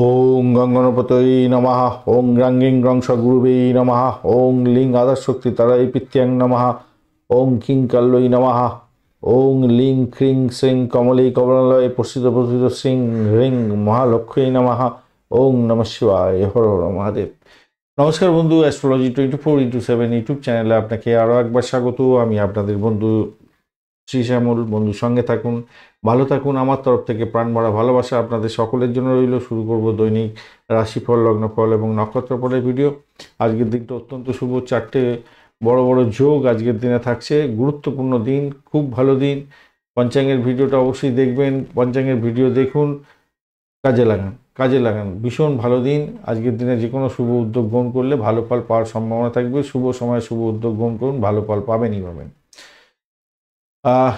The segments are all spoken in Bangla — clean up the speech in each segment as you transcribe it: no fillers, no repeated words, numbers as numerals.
ওং গঙ্গনপতয়ে নমঃ। ওং রাঙ্গিং রং সগুরুবে নমঃ। ওং লিং আদাশক্তি তারাই পিত্যাং নমঃ। ওং কিং কাল্লই নমঃ। ওং লিং ক্রিং শ্রিং কমলে কমলালয়ে প্রসিদ্ধ প্রসিদ্ধ সিং হ্রিং মহালক্ষ্মী নমঃ। ওং নমঃ শিবায়। হর হর মহাদেব। নমস্কার বন্ধু, অ্যাস্ট্রোলজি 24x7 ইউটিউব চ্যানেলে আপনাকে আরও একবার স্বাগত। আমি আপনাদের বন্ধু শ্রী শ্যামল। বন্ধুর সঙ্গে থাকুন, ভালো থাকুন। আমার তরফ থেকে প্রাণ ভরা ভালোবাসা আপনাদের সকলের জন্য রইল। শুরু করব দৈনিক রাশিফল, লগ্নফল এবং নক্ষত্রফলের ভিডিও। আজকের দিনটা অত্যন্ত শুভ। চারটে বড় বড় যোগ আজকের দিনে থাকছে। গুরুত্বপূর্ণ দিন, খুব ভালো দিন। পঞ্চাঙ্গের ভিডিওটা অবশ্যই দেখবেন। পঞ্চাঙ্গের ভিডিও দেখুন, কাজে লাগান। ভীষণ ভালো দিন। আজকের দিনে যে কোনো শুভ উদ্যোগ গ্রহণ করলে ভালো ফল পাওয়ার সম্ভাবনা থাকবে। শুভ সময়ে শুভ উদ্যোগ গ্রহণ করুন, ভালো ফল পাবেনই পাবেন।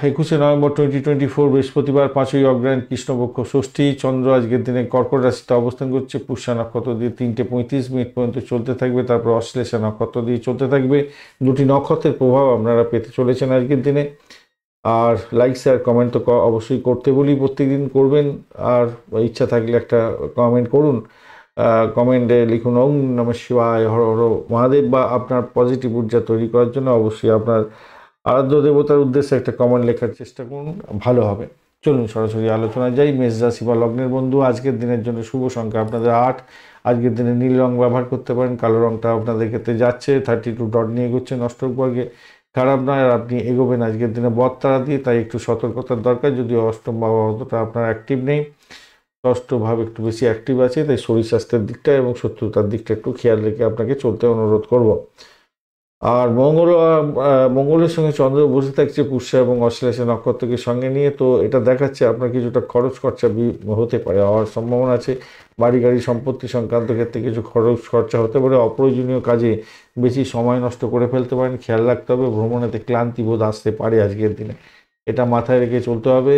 21শে নভেম্বর 2024 বৃহস্পতিবার, 5ই অগ্রহায়ণ, কৃষ্ণপক্ষ, ষষ্ঠী। চন্দ্র আজকের দিনে কর্কট রাশিতে অবস্থান করছে। পুষ্যা নক্ষত্র দিয়ে 3:35 পর্যন্ত চলতে থাকবে, তারপর অশ্লেষা নক্ষত্র দিয়ে চলতে থাকবে। দুটি নক্ষত্রের প্রভাব আপনারা পেতে চলেছেন আজকের দিনে। আর লাইক শেয়ার কমেন্ট তো অবশ্যই করতে বলি, প্রত্যেকদিন করবেন। আর ইচ্ছা থাকলে একটা কমেন্ট করুন। কমেন্টে লিখুন ওং নমঃ শিবায়, হর হর মহাদেব, বা আপনার পজিটিভ ঊর্জা তৈরি করার জন্য অবশ্যই আপনার আরাধ্য দেবতার উদ্দেশ্যে একটা কমেন্ট লেখার চেষ্টা করুন, ভালো হবে। চলুন সরাসরি আলোচনায় যাই। মেষ রাশি বা লগ্নের বন্ধু, আজকের দিনের জন্য শুভ সংখ্যা আপনাদের 8। আজকের দিনে নীল রং ব্যবহার করতে পারেন। কালো রংটা আপনাদের ক্ষেত্রে যাচ্ছে। 32 ডট নিয়ে এগোচ্ছে নষ্টক বর্গে, খারাপ নয়। আর আপনি এগোবেন আজকের দিনে বদতারা দিয়ে, তাই একটু সতর্কতার দরকার। যদিও অষ্টম ভাব অতটা আপনার অ্যাক্টিভ নেই, ষষ্ঠ ভাব একটু বেশি অ্যাক্টিভ আছে, তাই শরীর স্বাস্থ্যের দিকটা এবং শত্রুতার দিকটা একটু খেয়াল রেখে আপনাকে চলতে অনুরোধ করব। আর মঙ্গলের সঙ্গে চন্দ্র বসে থাকছে পুষ্যা এবং অশ্লেষা নক্ষত্রকে সঙ্গে নিয়ে, তো এটা দেখাচ্ছে আপনার কিছুটা খরচ খরচা হতে পারে, হওয়ার সম্ভাবনা আছে। বাড়ি গাড়ি সম্পত্তি সংক্রান্ত ক্ষেত্রে কিছু খরচ খরচা হতে পারে। অপ্রয়োজনীয় কাজে বেশি সময় নষ্ট করে ফেলতে পারেন, খেয়াল রাখতে হবে। ভ্রমণেতে ক্লান্তি বোধ আসতে পারে আজকের দিনে, এটা মাথায় রেখে চলতে হবে।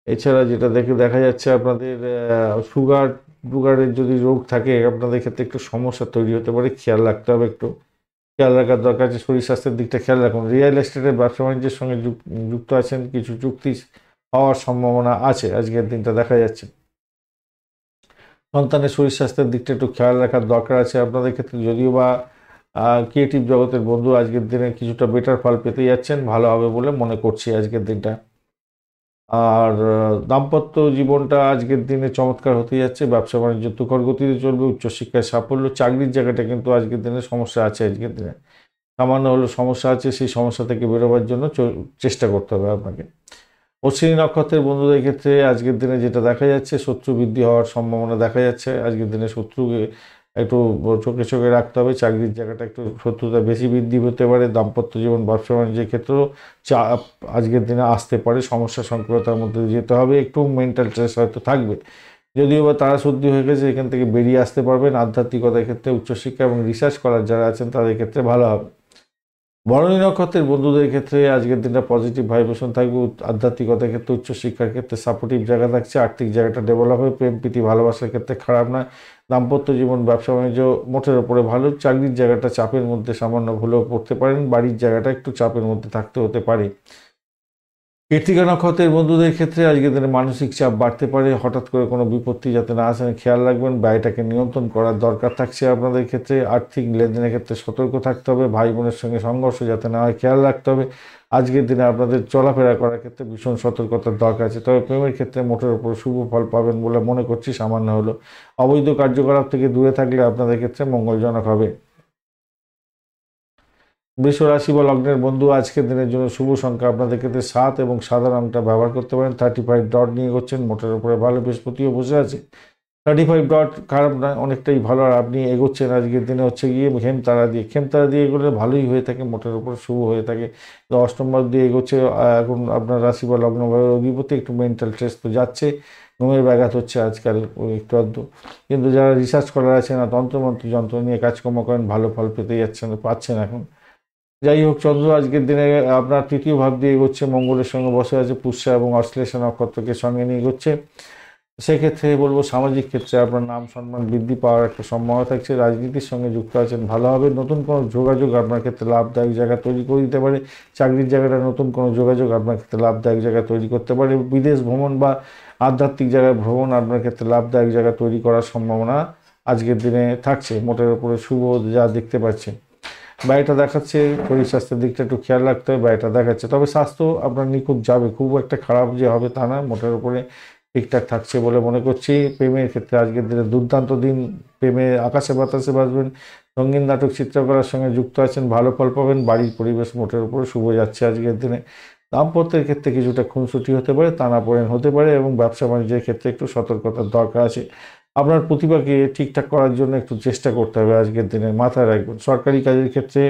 এছাড়া যেটা দেখা যাচ্ছে আপনাদের সুগারের যদি রোগ থাকে আপনাদের ক্ষেত্রে একটু সমস্যা তৈরি হতে পারে, খেয়াল রাখতে হবে। একটু খেয়াল রাখার দরকার আছে। শরীর স্বাস্থ্যের দিকটা খেয়াল রাখুন। রিয়েল এস্টেটের ব্যবসা বাণিজ্যের সঙ্গে যুক্ত আছেন, কিছু চুক্তি হওয়ার সম্ভাবনা আছে আজকের দিনটা দেখা যাচ্ছে। সন্তানের শরীর স্বাস্থ্যের দিকটা একটু খেয়াল রাখার দরকার আছে আপনাদের ক্ষেত্রে। যদিও বা ক্রিয়েটিভ জগতের বন্ধু আজকের দিনে কিছুটা বেটার ফল পেতে যাচ্ছেন, ভালো হবে বলে মনে করছি আজকের দিনটা। আর দাম্পত্য জীবনটা আজকের দিনে চমৎকার হতে যাচ্ছে। ব্যবসা বাণিজ্য তুখর গতিতে চলবে। উচ্চশিক্ষায় সাফল্য। চাকরির জায়গাটা কিন্তু আজকের দিনে সমস্যা আছে। আজকের দিনে সামান্য হলো সমস্যা আছে, সেই সমস্যা থেকে বেরোবার জন্য চেষ্টা করতে হবে আপনাকে। অশ্বিনী নক্ষত্রের বন্ধুদের ক্ষেত্রে আজকের দিনে যেটা দেখা যাচ্ছে, শত্রু বৃদ্ধি হওয়ার সম্ভাবনা দেখা যাচ্ছে। আজকের দিনে শত্রুকে একটু চোখে চোখে রাখতে হবে। চাকরির জায়গাটা একটু শত্রুতা বেশি বৃদ্ধি হতে পারে। দাম্পত্য জীবন, ব্যবসা বাণিজ্যের ক্ষেত্রেও চাপ আজকের দিনে আসতে পারে। সমস্যা সংকুলতার মধ্যে যেতে হবে। একটু মেন্টাল স্ট্রেস হয়তো থাকবে, যদিও বা তারা সর্দি হয়ে গেছে, এখান থেকে বেরিয়ে আসতে পারবেন। আধ্যাত্মিকতার ক্ষেত্রে, উচ্চশিক্ষা এবং রিসার্চ করার যারা আছেন তাদের ক্ষেত্রে ভালো হবে। ভরণী নক্ষত্রের বন্ধুদের ক্ষেত্রে আজকের দিনটা পজিটিভ ভাইব্রেশন থাকবে। আধ্যাত্মিকতার ক্ষেত্রে, উচ্চশিক্ষার ক্ষেত্রে সাপোর্টিভ জায়গা থাকছে। আর্থিক জায়গাটা ডেভেলপ হবে। প্রেম প্রীতি ভালোবাসার ক্ষেত্রে খারাপ নয়। দাম্পত্য জীবন, ব্যবসা বাণিজ্য মোটের ওপরে ভালো। চাকরির জায়গাটা চাপের মধ্যে সামান্য ভুলেও পড়তে পারেন। বাড়ির জায়গাটা একটু চাপের মধ্যে থাকতে হতে পারে। কৃত্তিকা নক্ষত্রের বন্ধুদের ক্ষেত্রে আজকের দিনে মানসিক চাপ বাড়তে পারে। হঠাৎ করে কোনো বিপত্তি যাতে না আসে খেয়াল রাখবেন। ব্যয়টাকে নিয়ন্ত্রণ করার দরকার থাকছে আপনাদের ক্ষেত্রে। আর্থিক লেনদেনের ক্ষেত্রে সতর্ক থাকতে হবে। ভাই বোনের সঙ্গে সংঘর্ষ যাতে না হয় খেয়াল রাখতে হবে। আজকের দিনে আপনাদের চলাফেরা করার ক্ষেত্রে ভীষণ সতর্কতার দরকার আছে। তবে প্রেমের ক্ষেত্রে মোটের উপর শুভ ফল পাবেন বলে মনে করছি, সামান্য হলো। অবৈধ কার্যকলাপ থেকে দূরে থাকলে আপনাদের ক্ষেত্রে মঙ্গলজনক হবে। বৃষ রাশি বা লগ্নের বন্ধু, আজকের দিনের জন্য শুভ সংখ্যা আপনাদের ক্ষেত্রে 7 এবং সাদা রংটা ব্যবহার করতে পারেন। 35 ডট নিয়ে এগোচ্ছেন, মোটের উপরে ভালো। বৃহস্পতিও বসে আছে। 35 ডট খারাপ নয়, অনেকটাই ভালো। আর আপনি এগোচ্ছেন আজকের দিনে হচ্ছে গিয়ে খেমতারা দিয়ে এগোলে ভালোই হয়ে থাকে, মোটের উপরে শুভ হয়ে থাকে। তো অষ্টম ভাব দিয়ে এগোচ্ছে এখন আপনার রাশি বা লগ্নভাবের অধিপতি। একটু মেন্টাল স্ট্রেস তো যাচ্ছে, ঘুমের ব্যাঘাত হচ্ছে আজকাল একটু আধটু। কিন্তু যারা রিসার্চ করার আছে না, তন্ত্রমন্ত্র যন্ত্র নিয়ে কাজকর্ম করেন, ভালো ফল পেতে পাচ্ছেন এখন। যাই হোক, চন্দ্র আজকের দিনে আপনার তৃতীয় ভাব দিয়ে এগোচ্ছে। মঙ্গলের সঙ্গে বসে আছে। পুষ্যা এবং অশ্লেষা নক্ষত্রকে সঙ্গে নিয়ে এগোচ্ছে। সেক্ষেত্রে বলবো সামাজিক ক্ষেত্রে আপনার নাম সম্মান বৃদ্ধি পাওয়ার একটা সম্ভাবনা থাকছে। রাজনীতির সঙ্গে যুক্ত আছেন, ভালো হবে। নতুন কোনো যোগাযোগ আপনার ক্ষেত্রে লাভদায়ক জায়গা তৈরি করে দিতে পারে। চাকরির জায়গাটা নতুন কোনো যোগাযোগ আপনার ক্ষেত্রে লাভদায়ক জায়গা তৈরি করতে পারে। বিদেশ ভ্রমণ বা আধ্যাত্মিক জায়গায় ভ্রমণ আপনার ক্ষেত্রে লাভদায়ক জায়গা তৈরি করার সম্ভাবনা আজকের দিনে থাকছে। মোটের উপরে শুভ যা দেখতে পাচ্ছেন। ব্যয়টা দেখাচ্ছে, শরীর স্বাস্থ্যের দিকটা একটু খেয়াল রাখতে হবে, ব্যয়টা দেখাচ্ছে। তবে স্বাস্থ্য আপনার নিখুঁত যাবে, খুব একটা খারাপ যে হবে তা না, মোটের উপরে ঠিকঠাক থাকছে বলে মনে করছি। প্রেমের ক্ষেত্রে আজকের দিনে দুর্দান্ত দিন, প্রেমে আকাশে বাতাসে বাজবেন, রঙিন নাটক চিত্রকলার সঙ্গে যুক্ত আছেন, ভালো ফল পাবেন। বাড়ির পরিবেশ মোটের উপরে শুভ যাচ্ছে আজকের দিনে। দাম্পত্যের ক্ষেত্রে কিছুটা খুনসুটি হতে পারে, টানাপোড়েন হতে পারে, এবং ব্যবসা বাণিজ্যের ক্ষেত্রে একটু সতর্কতার দরকার আছে। আপনার প্রতিভাকে ঠিকঠাক করার জন্য একটু চেষ্টা করতে হবে আজকের দিনে, মাথায় রাখবেন। সরকারি কাজের ক্ষেত্রে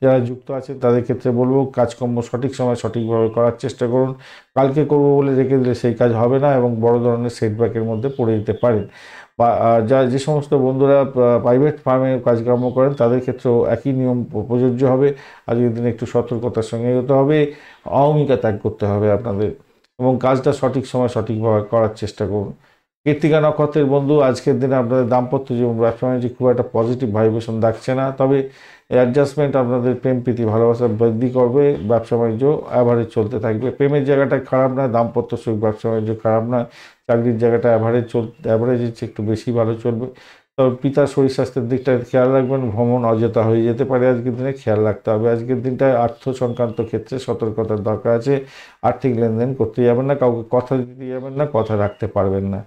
যারা যুক্ত আছে তাদের ক্ষেত্রে বলবো কাজকর্ম সঠিক সময় সঠিকভাবে করার চেষ্টা করুন। কালকে করবো বলে রেখে দিলে সেই কাজ হবে না এবং বড় ধরনের সেটব্যাকের মধ্যে পড়ে যেতে পারেন। বা যে সমস্ত বন্ধুরা প্রাইভেট ফার্মে কাজকর্ম করেন তাদের ক্ষেত্রেও একই নিয়ম প্রযোজ্য হবে। আজকের দিনে একটু সতর্কতার সঙ্গে এগোতে হবে, অহমিকা ত্যাগ করতে হবে আপনাদের, এবং কাজটা সঠিক সময় সঠিকভাবে করার চেষ্টা করুন। কৃত্তিকা নক্ষত্রের বন্ধু, আজকের দিনে আপনাদের দাম্পত্য জীবন, ব্যবসা বাণিজ্যে খুব একটা পজিটিভ ভাইব্রেশন দেখছে না, তবে অ্যাডজাস্টমেন্ট আপনাদের প্রেম প্রীতি ভালোবাসা বৃদ্ধি করবে। ব্যবসা বাণিজ্য অ্যাভারেজ চলতে থাকবে। প্রেমের জায়গাটা খারাপ নয়, দাম্পত্য সুখ, ব্যবসা বাণিজ্য খারাপ নয়, চাকরির জায়গাটা অ্যাভারেজের চেয়ে একটু বেশি ভালো চলবে। তবে পিতার শরীর স্বাস্থ্যের দিকটা খেয়াল রাখবেন, ভ্রমণ অযথা হয়ে যেতে পারে আজকের দিনে, খেয়াল রাখতে হবে। আজকের দিনটায় অর্থ সংক্রান্ত ক্ষেত্রে সতর্কতার দরকার আছে। আর্থিক লেনদেন করতে যাবেন না, কাউকে কথা দিতে যাবেন না, কথা রাখতে পারবেন না।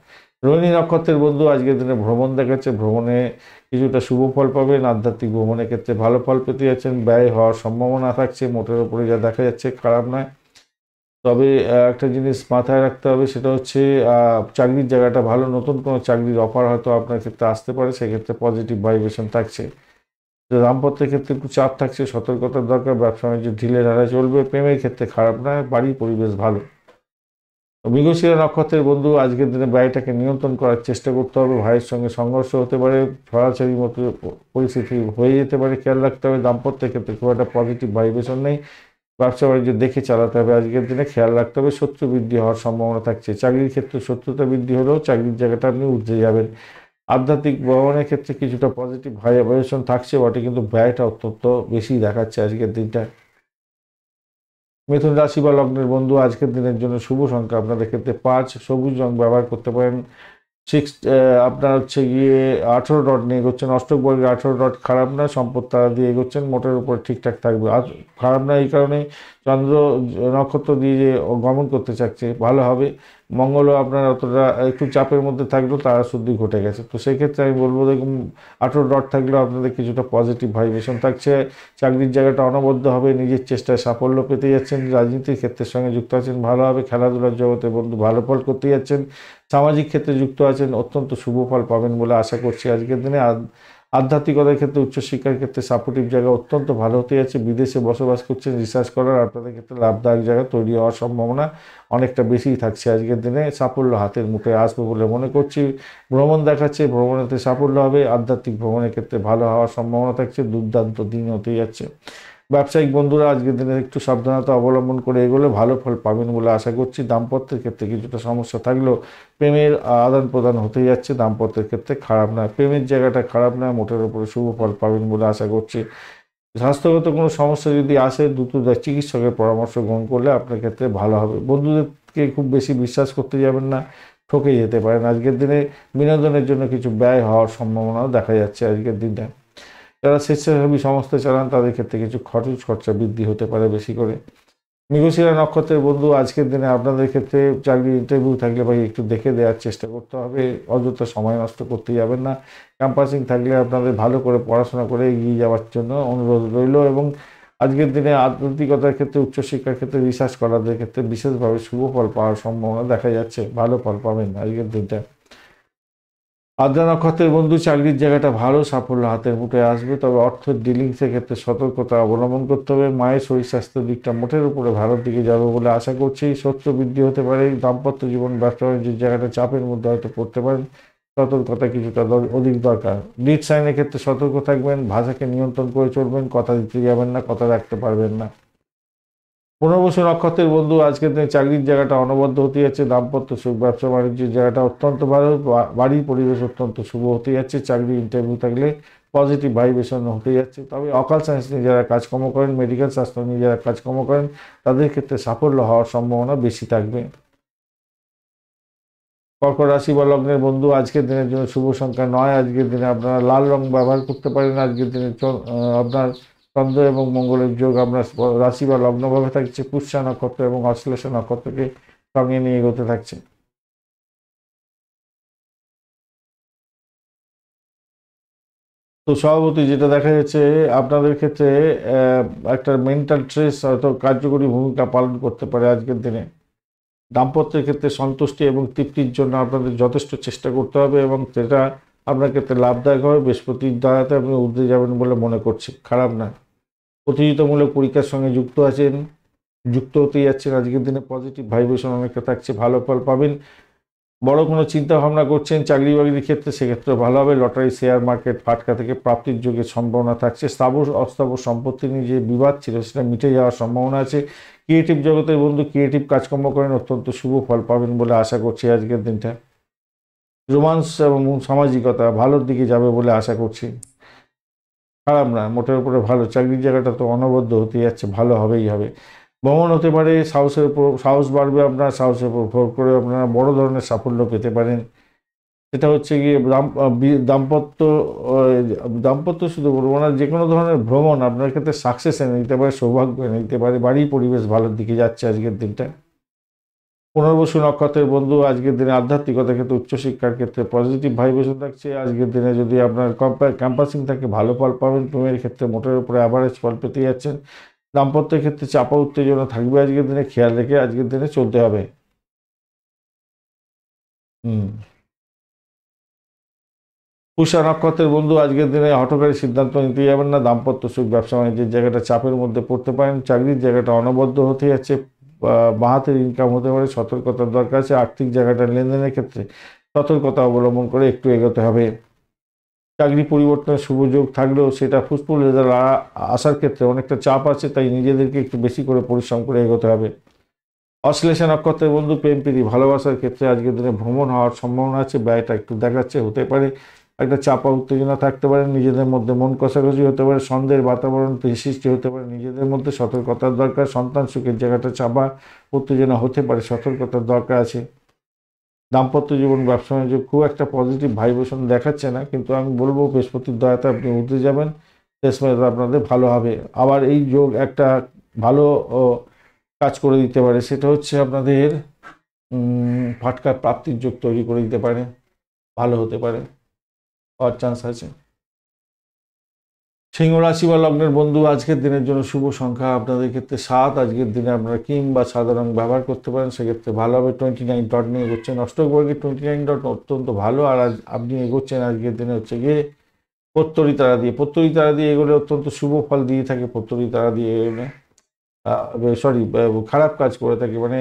রোহিণী নক্ষত্রের বন্ধু, আজকের দিনে ভ্রমণ দেখাচ্ছে, ভ্রমণে কিছুটা শুভ ফল পাবেন। আধ্যাত্মিক ভ্রমণের ক্ষেত্রে ভালো ফল পেতে যাচ্ছেন, ব্যয় হওয়ার সম্ভাবনা থাকছে, মোটের উপরে যা দেখা যাচ্ছে খারাপ নয়। তবে একটা জিনিস মাথায় রাখতে হবে, সেটা হচ্ছে চাকরির জায়গাটা ভালো, নতুন কোনো চাকরির অফার হয়তো আপনার ক্ষেত্রে আসতে পারে, সেক্ষেত্রে পজিটিভ ভাইব্রেশন থাকছে। দাম্পত্যের ক্ষেত্রে একটু চাপ থাকছে, সতর্কতার দরকার। ব্যবসা বাণিজ্য ঢিলে ঢালা চলবে। প্রেমের ক্ষেত্রে খারাপ নয়, বাড়ির পরিবেশ ভালো। মৃগশিরা নক্ষত্রের বন্ধু, আজকের দিনে ব্যয়টাকে নিয়ন্ত্রণ করার চেষ্টা করতে হবে। ভাইয়ের সঙ্গে সংঘর্ষ হতে পারে, ছড়াছড়ির মতো পরিস্থিতি হয়ে যেতে পারে, খেয়াল রাখতে হবে। দাম্পত্যের ক্ষেত্রে খুব একটা পজিটিভ ভাইব্রেশন নেই। ব্যবসা বাণিজ্য দেখে চালাতে হবে আজকের দিনে, খেয়াল রাখতে হবে। শত্রু বৃদ্ধি হওয়ার সম্ভাবনা থাকছে। চাকরির ক্ষেত্রে শত্রুতা বৃদ্ধি হলেও চাকরির জায়গাটা আপনি উঠে যাবেন। আধ্যাত্মিক ভ্রমণের ক্ষেত্রে কিছুটা পজিটিভ ভাইব্রেশন থাকছে বটে, কিন্তু ব্যয়টা অত্যন্ত বেশি দেখাচ্ছে আজকের দিনটা। মিথুন রাশি বা লগ্নের বন্ধু, আজকের দিনের জন্য শুভ সংখ্যা আপনাদের ক্ষেত্রে 5, সবুজ রং ব্যবহার করতে পারেন। সিক্স আপনার হচ্ছে গিয়ে 18 ডট নিয়ে এগোচ্ছেন, অষ্টক বর্গের 18 ডট খারাপ না, সম্পদ তারা দিয়ে এগোচ্ছেন, মোটের উপর ঠিকঠাক থাকবে। আর খারাপ না এই কারণে চন্দ্র নক্ষত্র দিয়ে যে গমন করতে চাচ্ছে, ভালো হবে। মঙ্গলও আপনার অতটা একটু চাপের মধ্যে থাকলেও তারা শুদ্ধি ঘটে গেছে, তো সেই ক্ষেত্রে আমি বলবো দেখুন 18 ডট থাকলেও আপনাদের কিছুটা পজিটিভ ভাইব্রেশন থাকছে। চাকরির জায়গাটা অনবদ্য হবে, নিজের চেষ্টায় সাফল্য পেতে যাচ্ছেন। রাজনীতির ক্ষেত্রের সঙ্গে যুক্ত আছেন, ভালো হবে। খেলাধুলার জগতে বন্ধু ভালো ফল করতে যাচ্ছেন। সামাজিক ক্ষেত্রে যুক্ত আছেন, অত্যন্ত শুভ ফল পাবেন বলে আশা করছি আজকের দিনে। আধ্যাত্মিকতার ক্ষেত্রে উচ্চশিক্ষার ক্ষেত্রে সাপোর্টিভ জায়গা অত্যন্ত ভালো হতে যাচ্ছে। বিদেশে বসবাস করছেন, রিসার্চ করার আপনাদের ক্ষেত্রে লাভদায়ক জায়গা তৈরি হওয়ার সম্ভাবনা অনেকটা বেশিই থাকছে আজকের দিনে। সাফল্য হাতের মুঠে আসবে বলে মনে করছি। ভ্রমণ দেখাচ্ছে, ভ্রমণেতে সাফল্য হবে। আধ্যাত্মিক ভ্রমণের ক্ষেত্রে ভালো হওয়ার সম্ভাবনা থাকছে। দুর্দান্ত দিন হতে যাচ্ছে। ব্যবসায়িক বন্ধুরা, আজকের দিনে একটু সাবধানতা অবলম্বন করে এগোলে ভালো ফল পাবেন বলে আশা করছি। দাম্পত্যের ক্ষেত্রে কিছুটা সমস্যা থাকলেও প্রেমের আদান প্রদান হতে যাচ্ছে, দাম্পত্যের ক্ষেত্রে খারাপ নয়। প্রেমের জায়গাটা খারাপ নয়, মোটের উপরে শুভ ফল পাবেন বলে আশা করছি। স্বাস্থ্যগত কোনো সমস্যা যদি আসে, দ্রুত চিকিৎসকের পরামর্শ গ্রহণ করলে আপনার ক্ষেত্রে ভালো হবে। বন্ধুদেরকে খুব বেশি বিশ্বাস করতে যাবেন না, ঠকে যেতে পারেন। আজকের দিনে বিনোদনের জন্য কিছু ব্যয় হওয়ার সম্ভাবনাও দেখা যাচ্ছে আজকের দিনটা। যারা স্বেচ্ছাসেবী সংস্থা চালান তাদের ক্ষেত্রে কিছু খরচা বৃদ্ধি হতে পারে বেশি করে। মৃগশিরা নক্ষত্রের বন্ধু, আজকের দিনে আপনাদের ক্ষেত্রে চাকরি ইন্টারভিউ থাকলে ভাই একটু দেখে দেওয়ার চেষ্টা করতে হবে, অযথা সময় নষ্ট করতে যাবেন না। ক্যাম্পাসিং থাকলে আপনাদের ভালো করে পড়াশোনা করে এগিয়ে যাওয়ার জন্য অনুরোধ রইল। এবং আজকের দিনে আধ্যাত্মিকতার ক্ষেত্রে, উচ্চশিক্ষার ক্ষেত্রে, রিসার্চ করাদের ক্ষেত্রে বিশেষভাবে শুভ ফল পাওয়ার সম্ভাবনা দেখা যাচ্ছে, ভালো ফল পাবেন আজকের দিনটা। আদ্রা নক্ষত্রের বন্ধু, চাকরির জায়গাটা ভালো, সাফল্য হাতের মুঠে আসবে, তবে অর্থের ডিলিংসের ক্ষেত্রে সতর্কতা অবলম্বন করতে হবে। মায়ের শরীর স্বাস্থ্যের দিকটা মোটের উপরে ভালোর দিকে যাবে বলে আশা করছি। শত্রু বৃদ্ধি হতে পারে। দাম্পত্য জীবন, ব্যবসা বাণিজ্যের জায়গাটা চাপের মধ্যে হয়তো পড়তে পারেন, সতর্কতা কিছুটা অধিক দরকার। লিড সাইনের ক্ষেত্রে সতর্ক থাকবেন, ভাষাকে নিয়ন্ত্রণ করে চলবেন, কথা দিতে যাবেন না, কথা রাখতে পারবেন না। পুনর্বসু নক্ষত্রের বন্ধু, আজকের দিনে চাকরির জায়গাটা অনবদ্য হতে যাচ্ছে। দাম্পত্য সুখ, ব্যবসা বাণিজ্যের জায়গাটা অত্যন্ত ভালো। বাড়ির পরিবেশ অত্যন্ত শুভ হতে যাচ্ছে। চাকরি ইন্টারভিউ থাকলে পজিটিভ ভাইব্রেশন হতে যাচ্ছে। তবে অকাল সায়েন্স নিয়ে যারা কাজকর্ম করেন, মেডিকেল শাস্ত্র নিয়ে যারা কাজকর্ম করেন, তাদের ক্ষেত্রে সাফল্য হওয়ার সম্ভাবনা বেশি থাকবে। কর্কট রাশি বা লগ্নের বন্ধু আজকের দিনের জন্য শুভ সংখ্যা 9। আজকের দিনে আপনারা লাল রং ব্যবহার করতে পারেন। আজকের দিনে আপনার চন্দ্র এবং মঙ্গলের যোগ আপনার রাশি বা লগ্নভাবে থাকছে। পুষ্যা নক্ষত্র এবং অশ্লেষা নক্ষত্রকে সঙ্গে নিয়ে এগোতে থাকছে। তো সভাপতি যেটা দেখা যাচ্ছে আপনাদের ক্ষেত্রে একটা মেন্টাল স্ট্রেস হয়তো কার্যকরী ভূমিকা পালন করতে পারে আজকের দিনে। দাম্পত্যের ক্ষেত্রে সন্তুষ্টি এবং তৃপ্তির জন্য আপনাদের যথেষ্ট চেষ্টা করতে হবে এবং সেটা আপনার ক্ষেত্রে লাভদায়ক হবে। বৃহস্পতির দ্বারাতে আপনি উঠতে যাবেন বলে মনে করছি, খারাপ না। প্রতিযোগিতামূলক পরীক্ষার সঙ্গে যুক্ত হতে যাচ্ছেন। আজকের দিনে পজিটিভ ভাইব্রেশন অনেকটা থাকছে, ভালো ফল পাবেন। বড় কোনো চিন্তা ভাবনা করছেন চাকরি বাকরির ক্ষেত্রে, সেক্ষেত্রে ভালো হবে। লটারি, শেয়ার মার্কেট, ফাটকা থেকে প্রাপ্তির যোগের সম্ভাবনা থাকছে। স্থাবর অস্থাবর সম্পত্তি নিয়ে যে বিবাদ ছিল সেটা মিটে যাওয়ার সম্ভাবনা আছে। ক্রিয়েটিভ জগতের বন্ধু ক্রিয়েটিভ কাজকর্ম করেন, অত্যন্ত শুভ ফল পাবেন বলে আশা করছি আজকের দিনটা। রোমান্স এবং সামাজিকতা ভালোর দিকে যাবে বলে আশা করছি, খারাপ না, মোটের উপরে ভালো। চাকরির জায়গাটা তো অনবদ্য হতে যাচ্ছে, ভালো হবেই হবে। ভ্রমণ হতে পারে, সাহস বাড়বে আপনার, সাহসের উপর ভর করে আপনারা বড় ধরনের সাফল্য পেতে পারেন। সেটা হচ্ছে গিয়ে দাম্পত্য দাম্পত্য শুধু বলবো না, যে কোনো ধরনের ভ্রমণ আপনার ক্ষেত্রে সাকসেস এনে দিতে পারে, সৌভাগ্য এনে দিতে পারে। বাড়ির পরিবেশ ভালোর দিকে যাচ্ছে আজকের দিনটা। পুনর্বসু নক্ষত্রের বন্ধু আজকের দিনে আধ্যাত্মিকতার ক্ষেত্রে, উচ্চশিক্ষার ক্ষেত্রে পজিটিভ ভাইব্রেশন থাকছে। আজকের দিনে যদি আপনার ক্যাম্পাসিং থাকে ভালো ফল পাবেন। প্রেমের ক্ষেত্রে মোটের উপরে অ্যাভারেজ ফল পেতে যাচ্ছেন। দাম্পত্যের ক্ষেত্রে চাপা উত্তেজনা থাকবে আজকের দিনে, খেয়াল রেখে আজকের দিনে চলতে হবে। হুম। পুষা নক্ষত্রের বন্ধু আজকের দিনে হঠকারী সিদ্ধান্ত নিতে যাবেন না। দাম্পত্য সুখ, ব্যবসা বাণিজ্যের জায়গাটা চাপের মধ্যে পড়তে পারেন। চাকরির জায়গাটা অনবদ্য হতে যাচ্ছে, বাহাতের ইনকাম হতে পারে, সতর্কতার দরকার আছে। আর্থিক জায়গাটা লেনদেনের ক্ষেত্রে সতর্কতা অবলম্বন করে একটু এগোতে হবে। চাকরি পরিবর্তনের শুভ যোগ থাকলেও সেটা ফুসফুল রেজাল্ট আসার ক্ষেত্রে অনেকটা চাপ আছে, তাই নিজেদেরকে একটু বেশি করে পরিশ্রম করে এগোতে হবে। অশ্লেষা নক্ষত্রের বন্ধু প্রেম প্রীতি ভালোবাসার ক্ষেত্রে আজকের দিনে ভ্রমণ হওয়ার সম্ভাবনা আছে। ব্যয়টা একটু দেখাচ্ছে, হতে পারে একটা চাপা উত্তেজনা থাকতে পারে। নিজেদের মধ্যে মন কষাকষি হতে পারে, সন্দেহের বাতাবরণ সৃষ্টি হতে পারে। নিজেদের মধ্যে সতর্কতার দরকার। সন্তান সুখের জায়গাটা চাপা উত্তেজনা হতে পারে, সতর্কতার দরকার আছে। দাম্পত্য জীবন, ব্যবসা বাণিজ্য খুব একটা পজিটিভ ভাইব্রেশন দেখাচ্ছে না, কিন্তু আমি বলবো বৃহস্পতির দয়াতে আপনি উঠতে যাবেন, শেষমেশ আপনাদের ভালো হবে। আবার এই যোগ একটা ভালো কাজ করে দিতে পারে, সেটা হচ্ছে আপনাদের ফাটকার প্রাপ্তির যোগ তৈরি করে দিতে পারে, ভালো হতে পারে, হওয়ার চান্স আছে। সিংহ রাশি বা লগ্নের বন্ধু আজকের দিনের জন্য শুভ সংখ্যা আপনাদের ক্ষেত্রে 7। আজকের দিনে আপনারা কিং বা সাদা রং ব্যবহার করতে পারেন, সেক্ষেত্রে ভালো হবে। 29 ডট নিয়ে এগোচ্ছেন। অষ্টক বর্গে 29 ডট অত্যন্ত ভালো। আর আজ আপনি এগোচ্ছেন আজকের দিনে হচ্ছে গিয়ে পত্তরি তারা দিয়ে। পত্তরি তারা দিয়ে এগোলে অত্যন্ত শুভ ফল দিয়ে থাকে। পত্তরি তারা দিয়ে এগোলে সরি, খারাপ কাজ করে থাকে, মানে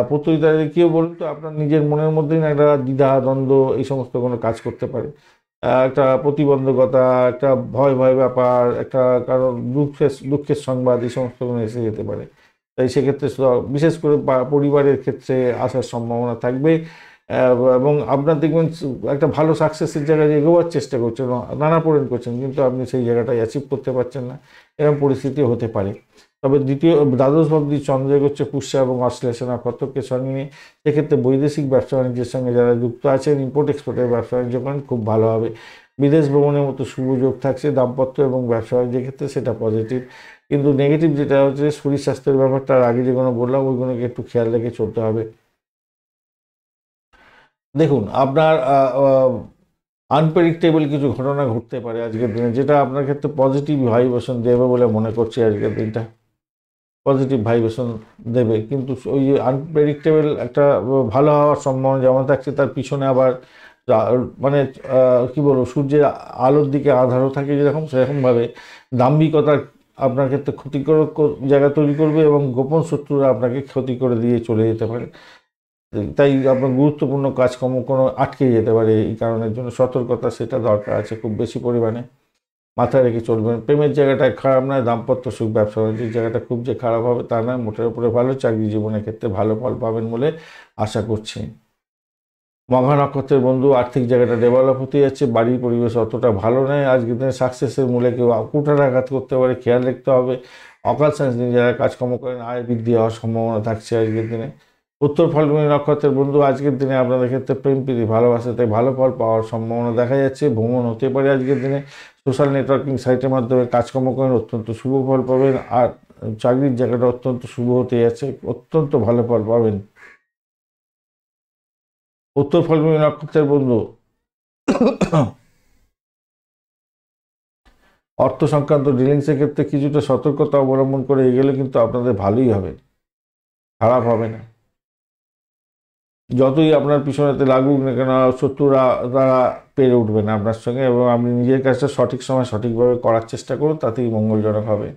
পত্তরি তারা দিয়ে কেউ বলুন তো আপনার নিজের মনের মধ্যেই না একটা দ্বিধা দ্বন্দ্ব এই সমস্ত কোনো কাজ করতে পারে। একটা প্রতিবন্ধকতা, একটা ভয় ব্যাপার, একটা কারণ দুঃখের সংবাদ, এই সমস্ত কোনো এসে যেতে পারে। তাই সেক্ষেত্রে বিশেষ করে পরিবারের ক্ষেত্রে আসার সম্ভাবনা থাকবে। এবং আপনার দেখবেন একটা ভালো সাকসেসের জায়গায় এগোবার চেষ্টা করছেন, নানা পূরণ করছেন, কিন্তু আপনি সেই জায়গাটায় অ্যাচিভ করতে পারছেন না, এরকম পরিস্থিতি হতে পারে। তবে দ্বাদশ ভাবটি চন্দ্র এগোচ্ছে পুষ্যা এবং অশ্লেষা নক্ষত্রকে সঙ্গে নিয়ে। সেক্ষেত্রে বৈদেশিক ব্যবসা বাণিজ্যের সঙ্গে যারা যুক্ত আছেন, ইম্পোর্ট এক্সপোর্টের ব্যবসা বাণিজ্য করেন, খুব ভালো হবে। বিদেশ ভ্রমণের মতো শুভ যোগ থাকছে। দাম্পত্য এবং ব্যবসা বাণিজ্যের ক্ষেত্রে সেটা পজিটিভ, কিন্তু নেগেটিভ যেটা হচ্ছে শরীর স্বাস্থ্যের ব্যাপারটা আগে যেগুলো বললাম ওইগুলোকে একটু খেয়াল রেখে চলতে হবে। দেখুন আপনার আনপ্রেডিক্টেবল কিছু ঘটনা ঘটতে পারে আজকের দিনে, যেটা আপনার ক্ষেত্রে পজিটিভ ভাইব্রেশন দেবে বলে মনে করছি আজকের দিনটা। পজিটিভ ভাইব্রেশন দেবে, কিন্তু ওই যে আনপ্রেডিক্টেবল একটা ভালো হওয়ার সম্ভাবনা যেমন থাকছে, তার পিছনে আবার মানে কি বলবো, সূর্যের আলোর দিকে আধারও থাকে যেরকম, সেরকমভাবে দাম্ভিকতার আপনার ক্ষেত্রে ক্ষতিকর জায়গা তৈরি করবে এবং গোপন শত্রুরা আপনাকে ক্ষতি করে দিয়ে চলে যেতে পারে। তাই আপনার গুরুত্বপূর্ণ কাজকর্ম কোনো আটকে যেতে পারে। এই কারণের জন্য সতর্কতা সেটা দরকার আছে খুব বেশি পরিমাণে, মাথায় রেখে চলবেন। প্রেমের জায়গাটায় খারাপ নয়, দাম্পত্য সুখ, ব্যবসা বাণিজ্যের জায়গাটা খুব যে খারাপ হবে তা নয়, মোটের উপরে ভালো। চাকরি জীবনের ক্ষেত্রে ভালো ফল পাবেন বলে আশা করছি। মঘা নক্ষত্রের বন্ধু আর্থিক জায়গাটা ডেভেলপ হতে যাচ্ছে। বাড়ির পরিবেশ অতটা ভালো নয়। আজকের দিনে সাকসেসের মূলে কেউ কুঠারাঘাত করতে পারে, খেয়াল রাখতে হবে। অকাল সায়েন্স নিয়ে যারা কাজকর্ম করেন, আয় বৃদ্ধি হওয়ার সম্ভাবনা থাকছে আজকের দিনে। উত্তর ফাল্গুনী নক্ষত্রের বন্ধু আজকের দিনে আপনাদের ক্ষেত্রে প্রেম প্রীতি ভালোবাসাতে ভালো ফল পাওয়ার সম্ভাবনা দেখা যাচ্ছে। ভ্রমণ হতে পারে আজকের দিনে। সোশ্যাল নেটওয়ার্কিং সাইটের মাধ্যমে কাজকর্ম করেন, অত্যন্ত শুভ ফল পাবেন। আর চাকরির জায়গাটা অত্যন্ত শুভ হতে যাচ্ছে, অত্যন্ত ভালো ফল পাবেন। উত্তর ফাল্গুনী নক্ষত্রের বন্ধু অর্থ সংক্রান্ত ডিলিংসের ক্ষেত্রে কিছুটা সতর্কতা অবলম্বন করে এগেলে কিন্তু আপনাদের ভালোই হবে, খারাপ হবে না। যতই আপনার পিছনেতে লাগুক না কেন, শত্রুরা তারা পেরে উঠবে না আপনার সঙ্গে, এবং আপনি নিজের কাজটা সঠিক সময় সঠিকভাবে করার চেষ্টা করুন, তাতেই মঙ্গলজনক হবে।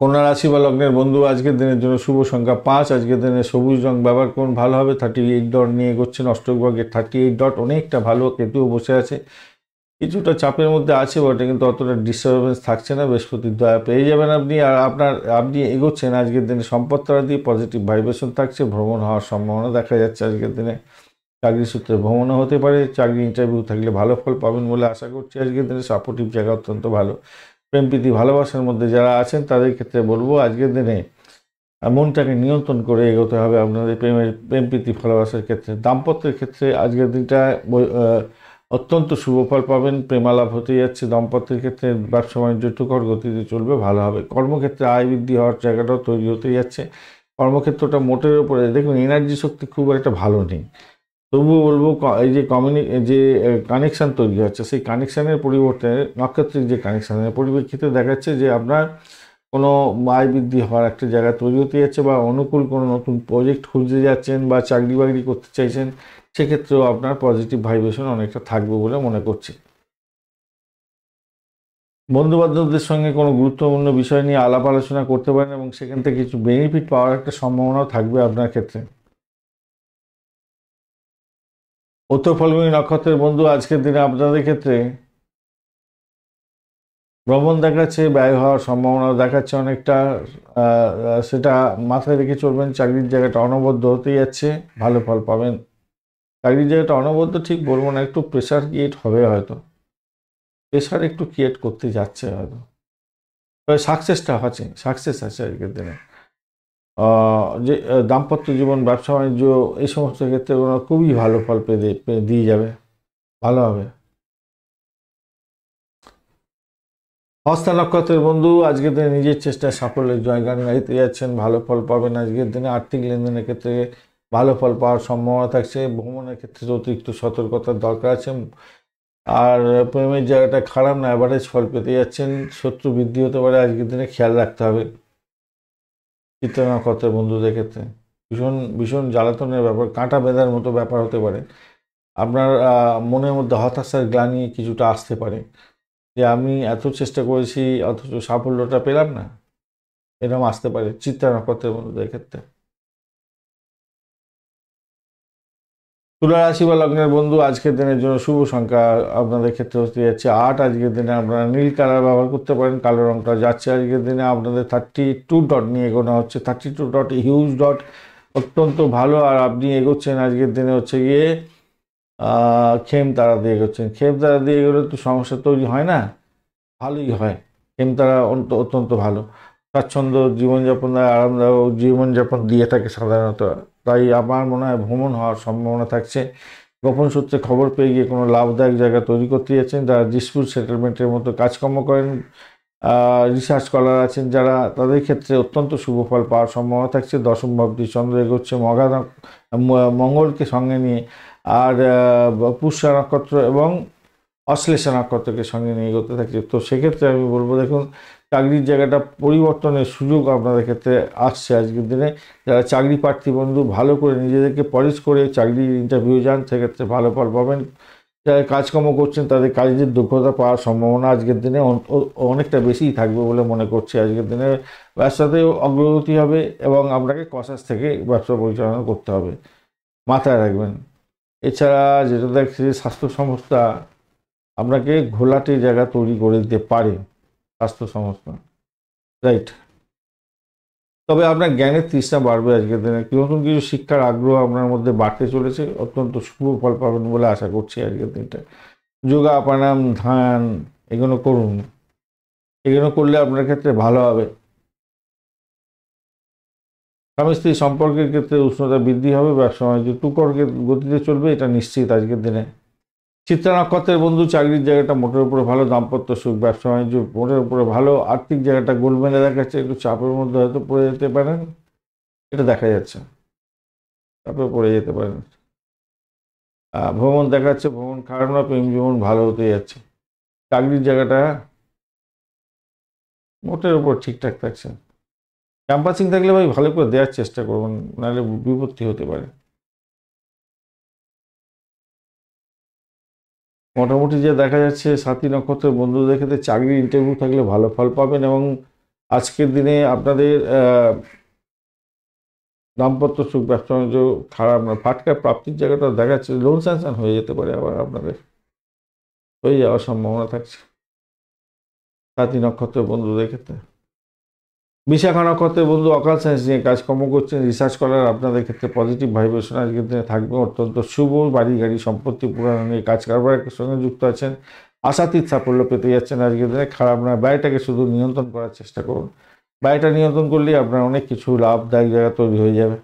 কন্যা রাশি বা লগ্নের বন্ধু আজকের দিনের জন্য শুভ সংখ্যা 5। আজকের দিনে সবুজ রং ব্যবহার করুন, ভালো হবে। 38 ডট নিয়ে এগোচ্ছেন, অষ্টক ভাগে 38 ডট অনেকটা ভালো। কেতুও বসে আছে, কিছুটা চাপের মধ্যে আছে বটে, কিন্তু অতটা ডিস্টারবেন্স থাকছে না। বৃহস্পতির দয়া পেয়ে যাবেন আপনি। আর আপনি এগোচ্ছেন আজকের দিনে সম্পদ তারা দিয়ে, পজিটিভ ভাইব্রেশন থাকছে। ভ্রমণ হওয়ার সম্ভাবনা দেখা যাচ্ছে আজকের দিনে। চাকরি সূত্রে ভ্রমণও হতে পারে। চাকরি ইন্টারভিউ থাকলে ভালো ফল পাবেন বলে আশা করছি। আজকের দিনে সাপোর্টিভ জায়গা অত্যন্ত ভালো। প্রেম প্রীতি ভালোবাসার মধ্যে যারা আছেন তাদের ক্ষেত্রে বলবো আজকের দিনে মনটাকে নিয়ন্ত্রণ করে এগোতে হবে আপনাদের প্রেম প্রীতি ভালোবাসার ক্ষেত্রে। দাম্পত্যের ক্ষেত্রে আজকের দিনটা অত্যন্ত শুভ ফল পাবেন। প্রেমালাপ হতে যাচ্ছে দাম্পত্যের ক্ষেত্রে। ব্যবসা বাণিজ্য টুকর গতিতে চলবে, ভালো হবে। কর্মক্ষেত্রে আয় বৃদ্ধি হওয়ার জায়গাটাও তৈরি হতে যাচ্ছে। কর্মক্ষেত্রটা মোটের উপরে দেখুন এনার্জি শক্তি খুব একটা ভালো নেই, তবুও বলবো এই যে যে কানেকশান তৈরি হচ্ছে, সেই কানেকশানের পরিবর্তে নক্ষত্রের যে কানেকশানের পরিপ্রেক্ষিতে দেখাচ্ছে যে আপনার কোনো আয় বৃদ্ধি হওয়ার একটা জায়গা তৈরি হতে যাচ্ছে, বা অনুকূল কোনো নতুন প্রজেক্ট খুঁজতে যাচ্ছেন, বা চাকরি বাকরি করতে চাইছেন, সেক্ষেত্রেও আপনার পজিটিভ ভাইব্রেশন অনেকটা থাকবে বলে মনে করছি। বন্ধুবান্ধবদের সঙ্গে কোনো গুরুত্বপূর্ণ বিষয় নিয়ে আলাপ আলোচনা করতে পারেন, এবং সেখান থেকে কিছু বেনিফিট পাওয়ার একটা সম্ভাবনাও থাকবে আপনার ক্ষেত্রে। উত্তর ফাল্গুনী নক্ষত্রের বন্ধু আজকের দিনে আপনাদের ক্ষেত্রে ভ্রমণ দেখাচ্ছে, ব্যয় হওয়ার সম্ভাবনা দেখাচ্ছে অনেকটা। সেটা মাথায় রেখে চলবেন। চাকরির জায়গাটা অনবদ্য হতে যাচ্ছে, ভালো ফল পাবেন। চাকরির জায়গাটা অনবদ্য ঠিক বলবো না, একটু প্রেশার ক্রিয়েট হবে হয়তো, প্রেশার একটু ক্রিয়েট করতে যাচ্ছে হয়তো, তবে সাকসেস আছে আজকের দিনে। যে দাম্পত্য জীবন, ব্যবসা বাণিজ্য, এই সমস্ত ক্ষেত্রে ওনার খুবই ভালো ফল দিয়ে যাবে, ভালো হবে। হস্তা নক্ষত্রের বন্ধু আজকের দিনে নিজের চেষ্টায় সাফল্যের জয়গান গাইতে যাচ্ছেন, ভালো ফল পাবেন আজকের দিনে। আর্থিক লেনদেনের ক্ষেত্রে ভালো ফল পাওয়ার সম্ভাবনা থাকছে। ভ্রমণের ক্ষেত্রে অতিরিক্ত সতর্কতার দরকার আছে। আর প্রেমের জায়গাটা খারাপ না, অ্যাভারেজ ফল পেতে যাচ্ছেন। শত্রু বৃদ্ধি হতে পারে আজকের দিনে, খেয়াল রাখতে হবে। চিত্রা নক্ষত্রের বন্ধুদের ক্ষেত্রে ভীষণ ভীষণ জ্বালাতনের ব্যাপার, কাঁটা বেঁধার মতো ব্যাপার হতে পারে। আপনার মনের মধ্যে হতাশার গ্লানি কিছুটা আসতে পারে, যে আমি এত চেষ্টা করেছি অথচ সাফল্যটা পেলাম না, এরকম আসতে পারে চিত্রা নক্ষত্রের বন্ধুদের ক্ষেত্রে। তুলা রাশি বা লগ্নের বন্ধু আজকের দিনের জন্য শুভ সংখ্যা আপনাদের ক্ষেত্রে হতে যাচ্ছে 8। আজকের দিনে আপনারা নীল কালার ব্যবহার করতে পারেন, কালো রংটা যাচ্ছে আজকের দিনে। আপনাদের 32 ডট নিয়ে এগোনো হচ্ছে, 32 ডট হিউজ ডট, অত্যন্ত ভালো। আর আপনি এগোচ্ছেন আজকের দিনে হচ্ছে গিয়ে খেম তারা দিয়ে এগোচ্ছেন। খেম তারা দিয়ে এগোলে তো সমস্যা তৈরি হয় না, ভালোই হয়। খেম তারা অত্যন্ত ভালো। স্বাচ্ছন্দ্য জীবনযাপন, আরামদায়ক জীবনযাপন দিয়ে থাকে সাধারণত। তাই আমার মনে হয় ভ্রমণ হওয়ার সম্ভাবনা থাকছে। গোপন সূত্রে খবর পেয়ে গিয়ে কোনো লাভদায়ক জায়গা তৈরি করতে যাচ্ছেন, যারা ডিসপিউট সেটেলমেন্টের মতো কাজকর্ম করেন, রিসার্চ স্কলার আছেন যারা, তাদের ক্ষেত্রে অত্যন্ত শুভ ফল পাওয়ার সম্ভাবনা থাকছে। দশম ভাবটি চন্দ্র এগোচ্ছে মঙ্গলকে সঙ্গে নিয়ে, আর পুষ্যা নক্ষত্র এবং অশ্লেষা নক্ষত্রকে সঙ্গে নিয়ে এগোতে থাকছে। তো সেক্ষেত্রে আমি বলবো দেখুন চাকরির জায়গাটা পরিবর্তনের সুযোগ আপনাদের ক্ষেত্রে আসছে আজকের দিনে। যারা চাকরি প্রার্থী বন্ধু ভালো করে নিজেদেরকে পলিশ করে চাকরির ইন্টারভিউ যান, সেক্ষেত্রে ভালো ফল পাবেন। যারা কাজকর্ম করছেন তাদের কাজের দক্ষতা পাওয়ার সম্ভাবনা আজকের দিনে অনেকটা বেশিই থাকবে বলে মনে করছি। আজকের দিনে ব্যবসাতেও অগ্রগতি হবে, এবং আপনাকে কসাস থেকে ব্যবসা পরিচালনা করতে হবে, মাথায় রাখবেন। এছাড়া যেটা দেখছি স্বাস্থ্য সংস্থা আপনাকে ঘোলাটে জায়গা তৈরি করে দিতে পারে, স্বাস্থ্য সংস্থা, রাইট। তবে আপনার জ্ঞানের তৃষ্ণা বাড়বে আজকের দিনে, নতুন কিছু শিক্ষার আগ্রহ আপনার মধ্যে বাড়তে চলেছে। অত্যন্ত শুভ ফল পাবেন বলে আশা করছি আজকের দিনটা। যোগা প্রাণায়াম ধ্যান এগুলো করুন, এগুলো করলে আপনার ক্ষেত্রে ভালো হবে। স্বামী স্ত্রী সম্পর্কের ক্ষেত্রে উষ্ণতা বৃদ্ধি হবে, ব্যবসা বাণিজ্য তুখর গতিতে চলবে, এটা নিশ্চিত আজকের দিনে। চিত্রা নক্ষত্রের বন্ধু, চাকরির জায়গাটা মোটের উপরে ভালো, দাম্পত্য সুখ, ব্যবসা বাণিজ্য মোটের উপরে ভালো, আর্থিক জায়গাটা গোলমেলে দেখাচ্ছে, একটু চাপের মধ্যে হয়তো পড়ে যেতে পারেন, এটা দেখা যাচ্ছে, চাপে পড়ে যেতে পারেন। ভ্রমণ দেখাচ্ছে, ভ্রমণ খারাপ না, প্রেম জীবন ভালো হতে যাচ্ছে। চাকরির জায়গাটা মোটের উপর ঠিকঠাক থাকছে। ক্যাম্পাসিং থাকলে ভাই ভালো করে দেওয়ার চেষ্টা করবেন, নাহলে বিপত্তি হতে পারে। মোটামুটি যে দেখা যাচ্ছে সাথী নক্ষত্রের বন্ধুদের ক্ষেত্রে চাকরি ইন্টারভিউ থাকলে ভালো ফল পাবেন, এবং আজকের দিনে আপনাদের দাম্পত্য সুখ, ব্যবসা বাণিজ্য খারাপ না, ফাটকা প্রাপ্তির জায়গাটা দেখা যাচ্ছে, লোন স্যাংশন হয়ে যেতে পারে, আবার আপনাদের হয়ে যাওয়ার সম্ভাবনা থাকছে সাথী নক্ষত্রের বন্ধুদের ক্ষেত্রে। বিশাখা নক্ষত্রের বন্ধু, অকাল সায়েন্স নিয়ে কাজকর্ম করছেন, রিসার্চ করার আপনাদের ক্ষেত্রে পজিটিভ ভাইব্রেশন আজকের দিনে থাকবে, অত্যন্ত শুভ। বাড়ি গাড়ি সম্পত্তি পুরানো নিয়ে কাজ কারবারের সঙ্গে যুক্ত আছেন, আশাতীত সাফল্য পেতে যাচ্ছেন আজকের দিনে। খারাপ না, ব্যয়টাকে শুধু নিয়ন্ত্রণ করার চেষ্টা করুন, ব্যয়টা নিয়ন্ত্রণ করলেই আপনার অনেক কিছু লাভদায়ক জায়গা তৈরি হয়ে যাবে।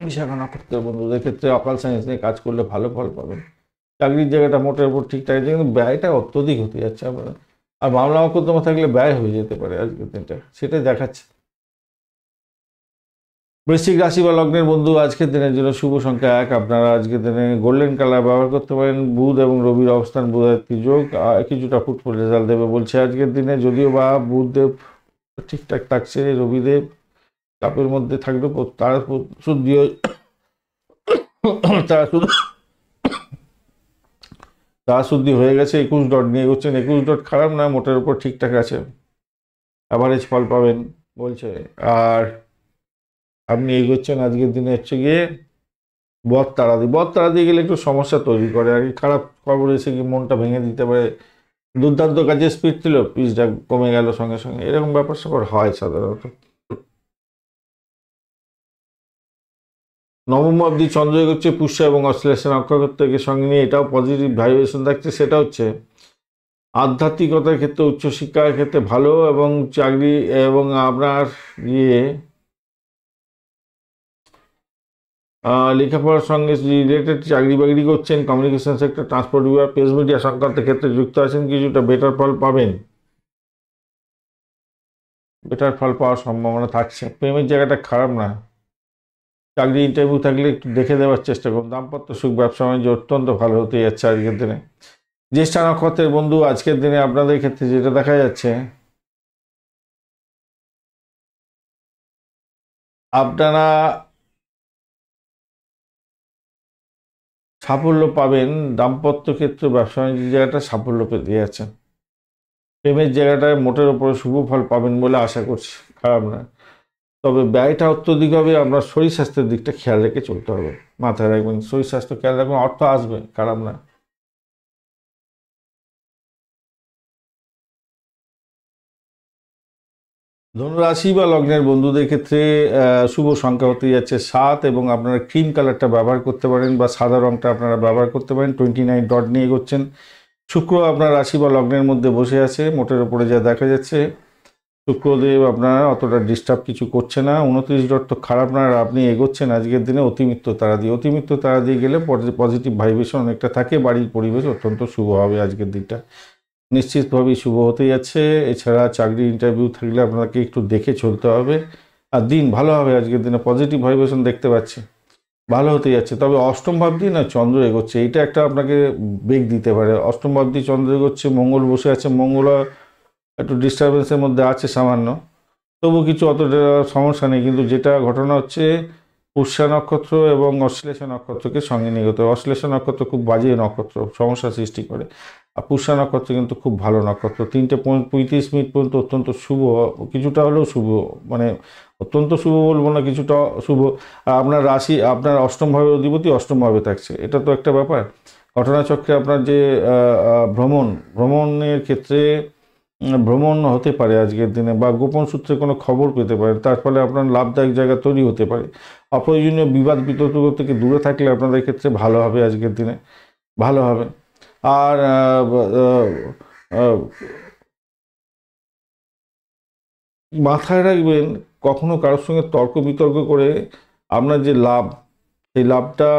বিশাখা নক্ষত্রের বন্ধুদের ক্ষেত্রে অকাল সায়েন্স নিয়ে কাজ করলে ভালো ফল পাবেন, চাকরির জায়গাটা মোটের উপর ঠিকঠাক আছে, কিন্তু ব্যয়টা অত্যধিক হতে যাচ্ছে আপনার, আর মামলা মকদ্দমা থাকলে ব্যয় হয়ে যেতে পারে আজকের দিনটা, সেটাই দেখাচ্ছে। বৃশ্চিক রাশি বা লগ্নের বন্ধু, আজকের দিনের জন্য শুভ সংখ্যা 1, আপনারা আজকের দিনে গোল্ডেন কালার ব্যবহার করতে পারেন। বুধ এবং রবির অবস্থান বুধায়িত্ব যোগ কিছুটা ফুটফুট রেজাল্ট দেবে বলছে আজকের দিনে, যদিও বা বুধদেব ঠিকঠাক থাকছে, রবিদেব চাপের মধ্যে থাকবে, তারা শুদ্ধি তারা শুধু তারা শুদ্ধি হয়ে গেছে, 21 ডট নিয়ে এগোচ্ছেন, 21 ডট খারাপ না, মোটের উপর ঠিকঠাক আছে, অ্যাভারেজ ফল পাবেন বলছে। আর আপনি এগোচ্ছেন আজকের দিনে হচ্ছে গিয়ে বদ তাড়া দিয়ে গেলে একটু সমস্যা তৈরি করে, আর কি খারাপ খবর এসে কি মনটা ভেঙে দিতে পারে, দুর্দান্ত কাজে স্পিড ছিল, পিচটা কমে গেল সঙ্গে সঙ্গে, এরকম ব্যাপার স্যাপার হয় সাধারণত। নবম অবধি চন্দ্র এগোচ্ছে পুষ্যা এবং অশ্লেষা নক্ষত্রকে সঙ্গে নিয়ে, এটাও পজিটিভ ভাইব্রেশন থাকছে, সেটা হচ্ছে আধ্যাত্মিকতার ক্ষেত্রে, উচ্চশিক্ষার ক্ষেত্রে ভালো, এবং চাকরি এবং আপনার ইয়ে লেখাপড়ার সঙ্গে রিলেটেড চাকরি বাকরি করছেন, কমিউনিকেশন সেক্টর, ট্রান্সপোর্ট বিভাগ, প্রেস মিডিয়া সংক্রান্ত ক্ষেত্রে যুক্ত আছেন, কিছুটা বেটার ফল পাবেন, বেটার ফল পাওয়ার সম্ভাবনা থাকছে। প্রেমের জায়গাটা খারাপ না, চাকরি ইন্টারভিউ থাকলে একটু দেখে দেওয়ার চেষ্টা করুন। দাম্পত্য সুখ, ব্যবসা বাণিজ্য অত্যন্ত ভালো হতে যাচ্ছে আজকের দিনে। জ্যেষ্ঠা নক্ষত্রের বন্ধু, আজকের দিনে আপনাদের ক্ষেত্রে যেটা দেখা যাচ্ছে, আপনারা সাফল্য পাবেন, দাম্পত্য ক্ষেত্রে, ব্যবসা বাণিজ্য জায়গাটা সাফল্য পেতে যাচ্ছেন, প্রেমের জায়গাটায় মোটের ওপরে শুভ ফল পাবেন বলে আশা করছি, খারাপ না। তবে ব্যয়টা অত্যধিক হবে, আপনার শরীর স্বাস্থ্যের দিকটা খেয়াল রেখে চলতে হবে, মাথায় রাখবেন, শরীর স্বাস্থ্য খেয়াল রাখবেন, অর্থ আসবে, খারাপ না। ধনুরাশি বা লগ্নের বন্ধুদের ক্ষেত্রে শুভ সংখ্যা হতে যাচ্ছে 7, এবং আপনারা ক্রিম কালারটা ব্যবহার করতে পারেন, বা সাদা রঙটা আপনারা ব্যবহার করতে পারেন। 29 ডট নিয়ে এগোচ্ছেন, শুক্র আপনার রাশি বা লগ্নের মধ্যে বসে আছে, মোটের উপরে যা দেখা যাচ্ছে শুক্রদেব আপনার অতটা ডিস্টার্ব কিছু করছে না, 29 ডট তো খারাপ না, আর আপনি এগোচ্ছেন আজকের দিনে অতিমিত্র তারা দিয়ে গেলে পজিটিভ ভাইব্রেশন অনেকটা থাকে, বাড়ির পরিবেশ অত্যন্ত শুভ হবে আজকের দিনটা, নিশ্চিতভাবেই শুভ হতে যাচ্ছে। এছাড়া চাকরি ইন্টারভিউ থাকলে আপনাকে একটু দেখে চলতে হবে, আর দিন ভালো হবে আজকের দিনে, পজিটিভ ভাইব্রেশন দেখতে পাচ্ছি, ভালো হতে যাচ্ছে। তবে অষ্টম ভাব দিয়ে না চন্দ্র এগোচ্ছে, এইটা একটা আপনাকে বেগ দিতে পারে, অষ্টম ভাব দিয়ে চন্দ্র এগোচ্ছে, মঙ্গল বসে আছে, মঙ্গল একটু ডিস্টারবেন্সের মধ্যে আছে সামান্য, তবু কিছু অতটা সমস্যা নেই। কিন্তু যেটা ঘটনা হচ্ছে, পুষ্যা নক্ষত্র এবং অশ্লেষা নক্ষত্রকে সঙ্গে নিয়ে যেতে হবে। অশ্লেষা নক্ষত্র খুব বাজে নক্ষত্র, সমস্যা সৃষ্টি করে, আর পুষ্যা নক্ষত্র কিন্তু খুব ভালো নক্ষত্র, 3:35 পর্যন্ত অত্যন্ত শুভ, কিছুটা হলেও শুভ, মানে অত্যন্ত শুভ বলবো না, কিছুটা শুভ। আর আপনার রাশি, আপনার অষ্টমভাবে অধিপতি অষ্টমভাবে থাকছে, এটা তো একটা ব্যাপার। ঘটনাচক্রে আপনার যে ভ্রমণের ক্ষেত্রে ভ্রমণ হতে পারে আজকের দিনে, বা গোপন সূত্রে কোনো খবর পেতে পারে, তার ফলে আপনার লাভদায়ক জায়গা তৈরি হতে পারে। অপ্রয়োজনীয় বিবাদ বিতর্ক থেকে দূরে থাকলে আপনাদের ক্ষেত্রে ভালো হবে আজকের দিনে, ভালো হবে। আর মাথায় রাখবেন কখনো কারোর সঙ্গে তর্ক বিতর্ক করে আপনার যে লাভ, সেই লাভটা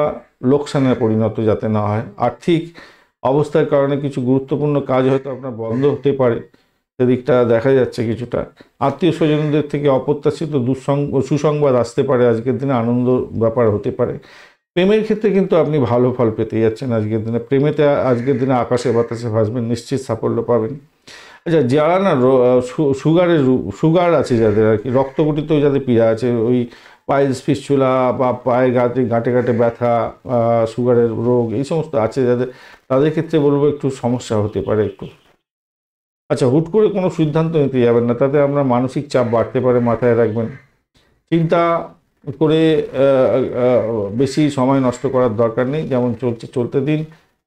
লোকসানে পরিণত যাতে না হয়। আর্থিক অবস্থার কারণে কিছু গুরুত্বপূর্ণ কাজ হয়তো আপনার বন্ধ হতে পারে, সেদিকটা দেখা যাচ্ছে কিছুটা। আত্মীয় স্বজনদের থেকে অপ্রত্যাশিত সুসংবাদ আসতে পারে, আজকের দিনে আনন্দ ব্যাপার হতে পারে। প্রেমের ক্ষেত্রে কিন্তু আপনি ভালো ফল পেতে যাচ্ছেন আজকের দিনে। প্রেমেতে আজকের দিনে আকাশে বাতাসে ভাসবেন, নিশ্চিত সাফল্য পাবেন। আচ্ছা, যারা না সুগার আছে, যাদের আর কি রক্তকটিতেও যাদের পীড়া আছে, ওই পাইলস ফিস্চুলা বা পায়ে গাঁটে গাঁটে ব্যথা, সুগারের রোগ এই সমস্ত আছে যাদের, তাদের ক্ষেত্রে বলবো একটু সমস্যা হতে পারে একটু। আচ্ছা, হুট করে কোনো সিদ্ধান্ত নিতে যাবেন না, তাতে আপনার মানসিক চাপ বাড়তে পারে, মাথায় রাখবেন। চিন্তা করে বেশি সময় নষ্ট করার দরকার নেই, যেমন চলছে চলতে দিন,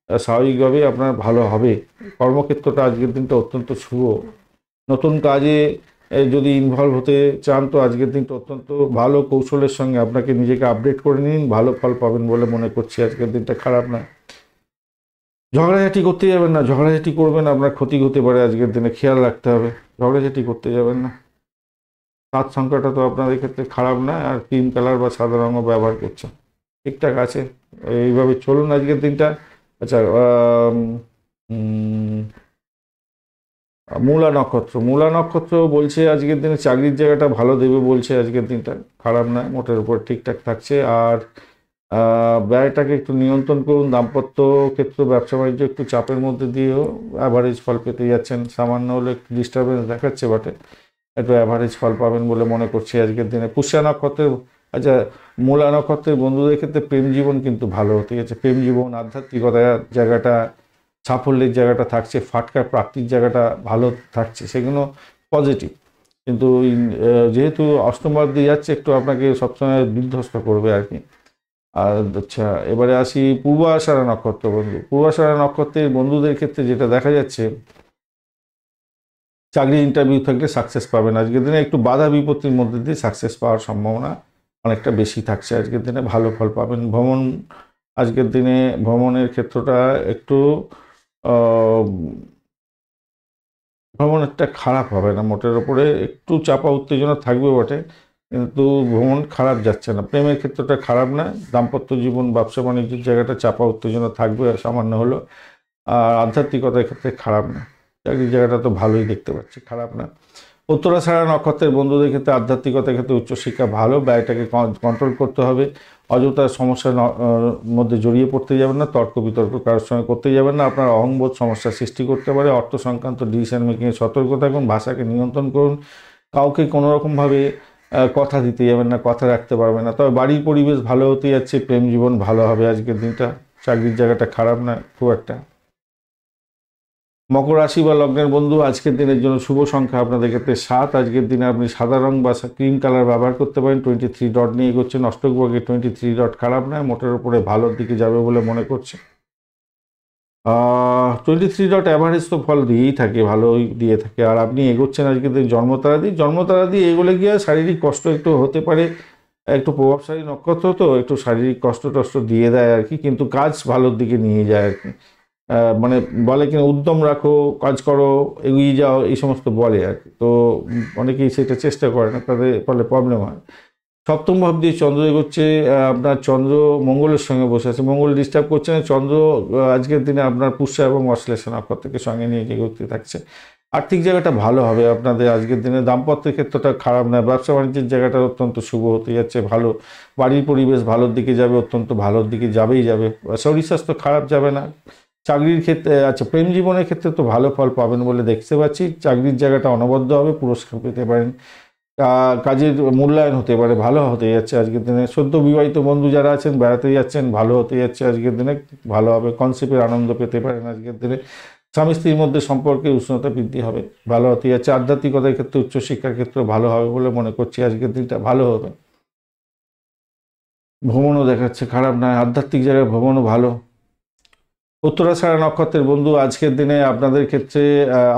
স্বাভাবিকভাবে আপনার ভালো হবে। কর্মক্ষেত্রটা আজকের দিনটা অত্যন্ত শুভ। নতুন কাজে যদি ইনভলভ হতে চান তো আজকের দিনটা অত্যন্ত ভালো। কৌশলের সঙ্গে আপনাকে নিজেকে আপডেট করে নিন, ভালো ফল পাবেন বলে মনে করছি। আজকের দিনটা খারাপ না। ঝগড়াঝাটি করতে যাবেন না, ঝগড়াঝাটি করবেন আপনার ক্ষতি হতে পারে আজকের দিনে, খেয়াল রাখতে হবে। ঝগড়াঝাটি করতে যাবেন না। 7 সংখ্যাটা তো আপনাদের ক্ষেত্রে খারাপ না, আর ক্রিম কালার বা সাদা রঙও ব্যবহার করছেন, ঠিকঠাক আছে। এইভাবে চলুন আজকের দিনটা। আচ্ছা, মূলা নক্ষত্র বলছে আজকের দিনে চাকরির জায়গাটা ভালো দেবে বলছে, আজকের দিনটা খারাপ না, মোটের উপর ঠিকঠাক থাকছে। আর ব্যয়টাকে একটু নিয়ন্ত্রণ করুন। দাম্পত্য ক্ষেত্র, ব্যবসা বাণিজ্য একটু চাপের মধ্যে দিয়েও অ্যাভারেজ ফল পেতে যাচ্ছেন। সামান্য হলে একটু ডিস্টারবেন্স দেখাচ্ছে বটে, একটু অ্যাভারেজ ফল পাবেন বলে মনে করছি আজকের দিনে। পুষ্যা নক্ষত্রের, আচ্ছা, মূলা নক্ষত্রের বন্ধুদের ক্ষেত্রে প্রেম জীবন কিন্তু ভালো হতে গেছে। প্রেম জীবন, আধ্যাত্মিকতার জায়গাটা, সাফল্যের জায়গাটা থাকছে, ফাটকার প্রাপ্তির জায়গাটা ভালো থাকছে, সেগুলো পজিটিভ। কিন্তু যেহেতু অষ্টমবার দিয়ে যাচ্ছে, একটু আপনাকে সবসময় বিধ্বস্ত করবে আর কি। আর আচ্ছা, এবারে আসি পূর্বাষাঢ়া নক্ষত্র বন্ধু। পূর্বাষাঢ়া নক্ষত্রের বন্ধুদের ক্ষেত্রে যেটা দেখা যাচ্ছে, চাকরি ইন্টারভিউ থাকলে সাকসেস পাবেন আজকের দিনে। একটু বাধা বিপত্তির মধ্যে দিয়ে সাকসেস পাওয়ার সম্ভাবনা অনেকটা বেশি থাকছে আজকের দিনে, ভালো ফল পাবেন। ভ্রমণ, আজকের দিনে ভ্রমণের ক্ষেত্রটা একটু ভ্রমণেরটা খারাপ হবে না, মোটের ওপরে একটু চাপা উত্তেজনা থাকবে বটে, কিন্তু ভ্রমণ খারাপ যাচ্ছে না। প্রেমের ক্ষেত্রটা খারাপ না, দাম্পত্য জীবন, ব্যবসা বাণিজ্যের জায়গাটা চাপা উত্তেজনা থাকবে সামান্য হলো। আর আধ্যাত্মিকতার ক্ষেত্রে খারাপ না, চাকরির জায়গাটা তো ভালোই দেখতে পাচ্ছি, খারাপ না। উত্তরাষাঢ়া নক্ষত্রের বন্ধুদের ক্ষেত্রে আধ্যাত্মিকতার ক্ষেত্রে উচ্চশিক্ষা ভালো, ব্যয়টাকে কন্ট্রোল করতে হবে। অযথা সমস্যার মধ্যে জড়িয়ে পড়তে যাবেন না, তর্ক বিতর্ক কারোর সঙ্গে করতে যাবেন না, আপনার অহংবোধ সমস্যার সৃষ্টি করতে পারে। অর্থ সংক্রান্ত ডিসিশন মেকিংয়ে সতর্ক থাকুন, ভাষাকে নিয়ন্ত্রণ করুন। কাউকে কোনোরকমভাবে কথা দিতে যাবেন না, কথা রাখতে পারবেন না। তবে বাড়ির পরিবেশ ভালো হতে যাচ্ছে, প্রেম জীবন ভালো হবে আজকের দিনটা। চাকরির জায়গাটা খারাপ না খুব একটা। মকর রাশি বা লগ্নের বন্ধু, আজকের দিনের জন্য শুভ সংখ্যা আপনাদের ক্ষেত্রে 7। আজকের দিনে আপনি সাদা রং বা ক্রিম কালার ব্যবহার করতে পারেন। 23 ডট নিয়ে এগোচ্ছেন। অষ্টকবর্গে 23 ডট খারাপ নয়, মোটের উপরে ভালোর দিকে যাবে বলে মনে করছে। 23 ডট অ্যাভারেজ তো ফল দিয়েই থাকে, ভালোই দিয়ে থাকে। আর আপনি এগোচ্ছেন আজকের দিন জন্মতারা দিয়ে এগোলে গিয়ে শারীরিক কষ্ট একটু হতে পারে, একটু প্রভাবশালী নক্ষত্র তো একটু শারীরিক কষ্ট টষ্ট দিয়ে দেয় আর কি, কিন্তু কাজ ভালোর দিকে নিয়ে যায় আর কি। মানে বলে কিনা উদ্যম রাখো, কাজ করো, এগিয়ে যাও, এই সমস্ত বলে আর কি। তো অনেকেই সেটা চেষ্টা করে না, তাদের ফলে প্রবলেম হয়। সপ্তম ভাব দিয়ে চন্দ্র এগোচ্ছে, আপনার চন্দ্র মঙ্গলের সঙ্গে বসে আছে, মঙ্গল ডিস্টার্ব করছে না। চন্দ্র আজকের দিনে আপনার পুষ্যা এবং অশ্লেষা নক্ষত্রকে সঙ্গে নিয়ে এগোতে থাকছে। আর্থিক জায়গাটা ভালো হবে আপনাদের আজকের দিনে। দাম্পত্যের ক্ষেত্রটা খারাপ নয়, ব্যবসা বাণিজ্যের জায়গাটা অত্যন্ত শুভ হতে যাচ্ছে, ভালো। বাড়ির পরিবেশ ভালোর দিকে যাবে, অত্যন্ত ভালোর দিকে যাবেই যাবে। শরীর স্বাস্থ্য খারাপ যাবে না। চাকরির ক্ষেত্রে, আচ্ছা, প্রেম জীবনের ক্ষেত্রে তো ভালো ফল পাবেন বলে দেখতে পাচ্ছি। চাকরির জায়গাটা অনবদ্য হবে, পুরস্কার পেতে পারেন, কাজের মূল্যায়ন হতে পারে, ভালো হতে যাচ্ছে আজকের দিনে। সদ্য বিবাহিত বন্ধু যারা আছেন, বেড়াতে যাচ্ছেন, ভালো হতে যাচ্ছে আজকের দিনে, ভালো হবে। কনসেপ্টের আনন্দ পেতে পারেন আজকের দিনে। স্বামী স্ত্রীর মধ্যে সম্পর্কে উষ্ণতা বৃদ্ধি হবে, ভালো হতে যাচ্ছে। আধ্যাত্মিকতার ক্ষেত্রে, উচ্চশিক্ষার ক্ষেত্রে ভালো হবে বলে মনে করছি আজকের দিনটা, ভালো হবে। ভ্রমণও দেখাচ্ছে খারাপ নয়, আধ্যাত্মিক জায়গায় ভ্রমণও ভালো। উত্তরাষাঢ়া নক্ষত্রের বন্ধু, আজকের দিনে আপনাদের ক্ষেত্রে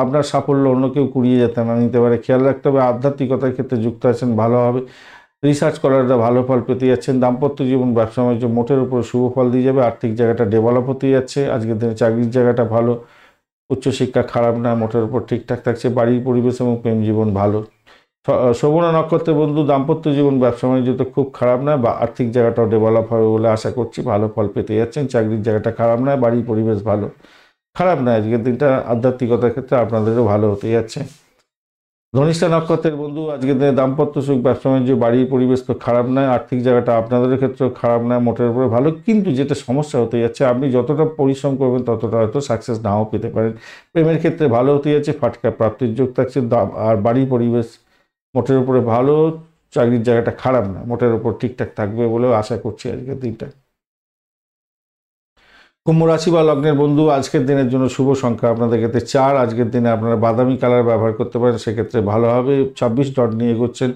আপনার সাফল্য অন্য কেউ কুড়িয়ে যেতে না নিতে পারে, খেয়াল রাখতে হবে। আধ্যাত্মিকতার ক্ষেত্রে যুক্ত আছেন, ভালো হবে। রিসার্চ করাররা ভালো ফল পেতে যাচ্ছেন। দাম্পত্য জীবন ব্যবসা বাণিজ্য মোটের উপর শুভ ফল দিয়ে যাবে। আর্থিক জায়গাটা ডেভেলপ হতে যাচ্ছে আজকের দিনে। চাকরির জায়গাটা ভালো, উচ্চশিক্ষা খারাপ না, মোটের উপর ঠিকঠাক থাকছে। বাড়ির পরিবেশ এবং প্রেম জীবন ভালো। শোভনা নক্ষত্রের বন্ধু, দাম্পত্য জীবন ব্যবসা বাণিজ্য তো খুব খারাপ না, বা আর্থিক জায়গাটাও ডেভেলপ হবে বলে আশা করছি। ভালো ফল পেতে যাচ্ছেন। চাকরির জায়গাটা খারাপ নয়, বাড়ির পরিবেশ ভালো, খারাপ নয়। আজকের দিনটা আধ্যাত্মিকতার ক্ষেত্রে আপনাদেরও ভালো হতে যাচ্ছে। ধনিষ্ঠা নক্ষত্রের বন্ধু, আজকের দিনে দাম্পত্য সুখ, ব্যবসা বাণিজ্য, বাড়ির পরিবেশ তো খারাপ নয়, আর্থিক জায়গাটা আপনাদের ক্ষেত্রেও খারাপ নয়, মোটের উপরে ভালো। কিন্তু যেটা সমস্যা হতে যাচ্ছে, আপনি যতটা পরিশ্রম করবেন ততটা হয়তো সাকসেস নাও পেতে পারেন। প্রেমের ক্ষেত্রে ভালো হতে যাচ্ছে, ফাটকা প্রাপ্তির যোগ থাকছে। আর বাড়ির পরিবেশ মোটের উপরে ভালো, চাকরির জায়গাটা খারাপ না, মোটের উপর ঠিকঠাক থাকবে বলেও আশা করছি আজকের দিনটা। কুম্ভ রাশি বা লগ্নের বন্ধু, আজকের দিনের জন্য শুভ সংখ্যা আপনাদের ক্ষেত্রে 4। আজকের দিনে আপনারা বাদামি কালার ব্যবহার করতে পারেন, সেক্ষেত্রে ভালো হবে। 26 ডট নিয়ে এগোচ্ছেন,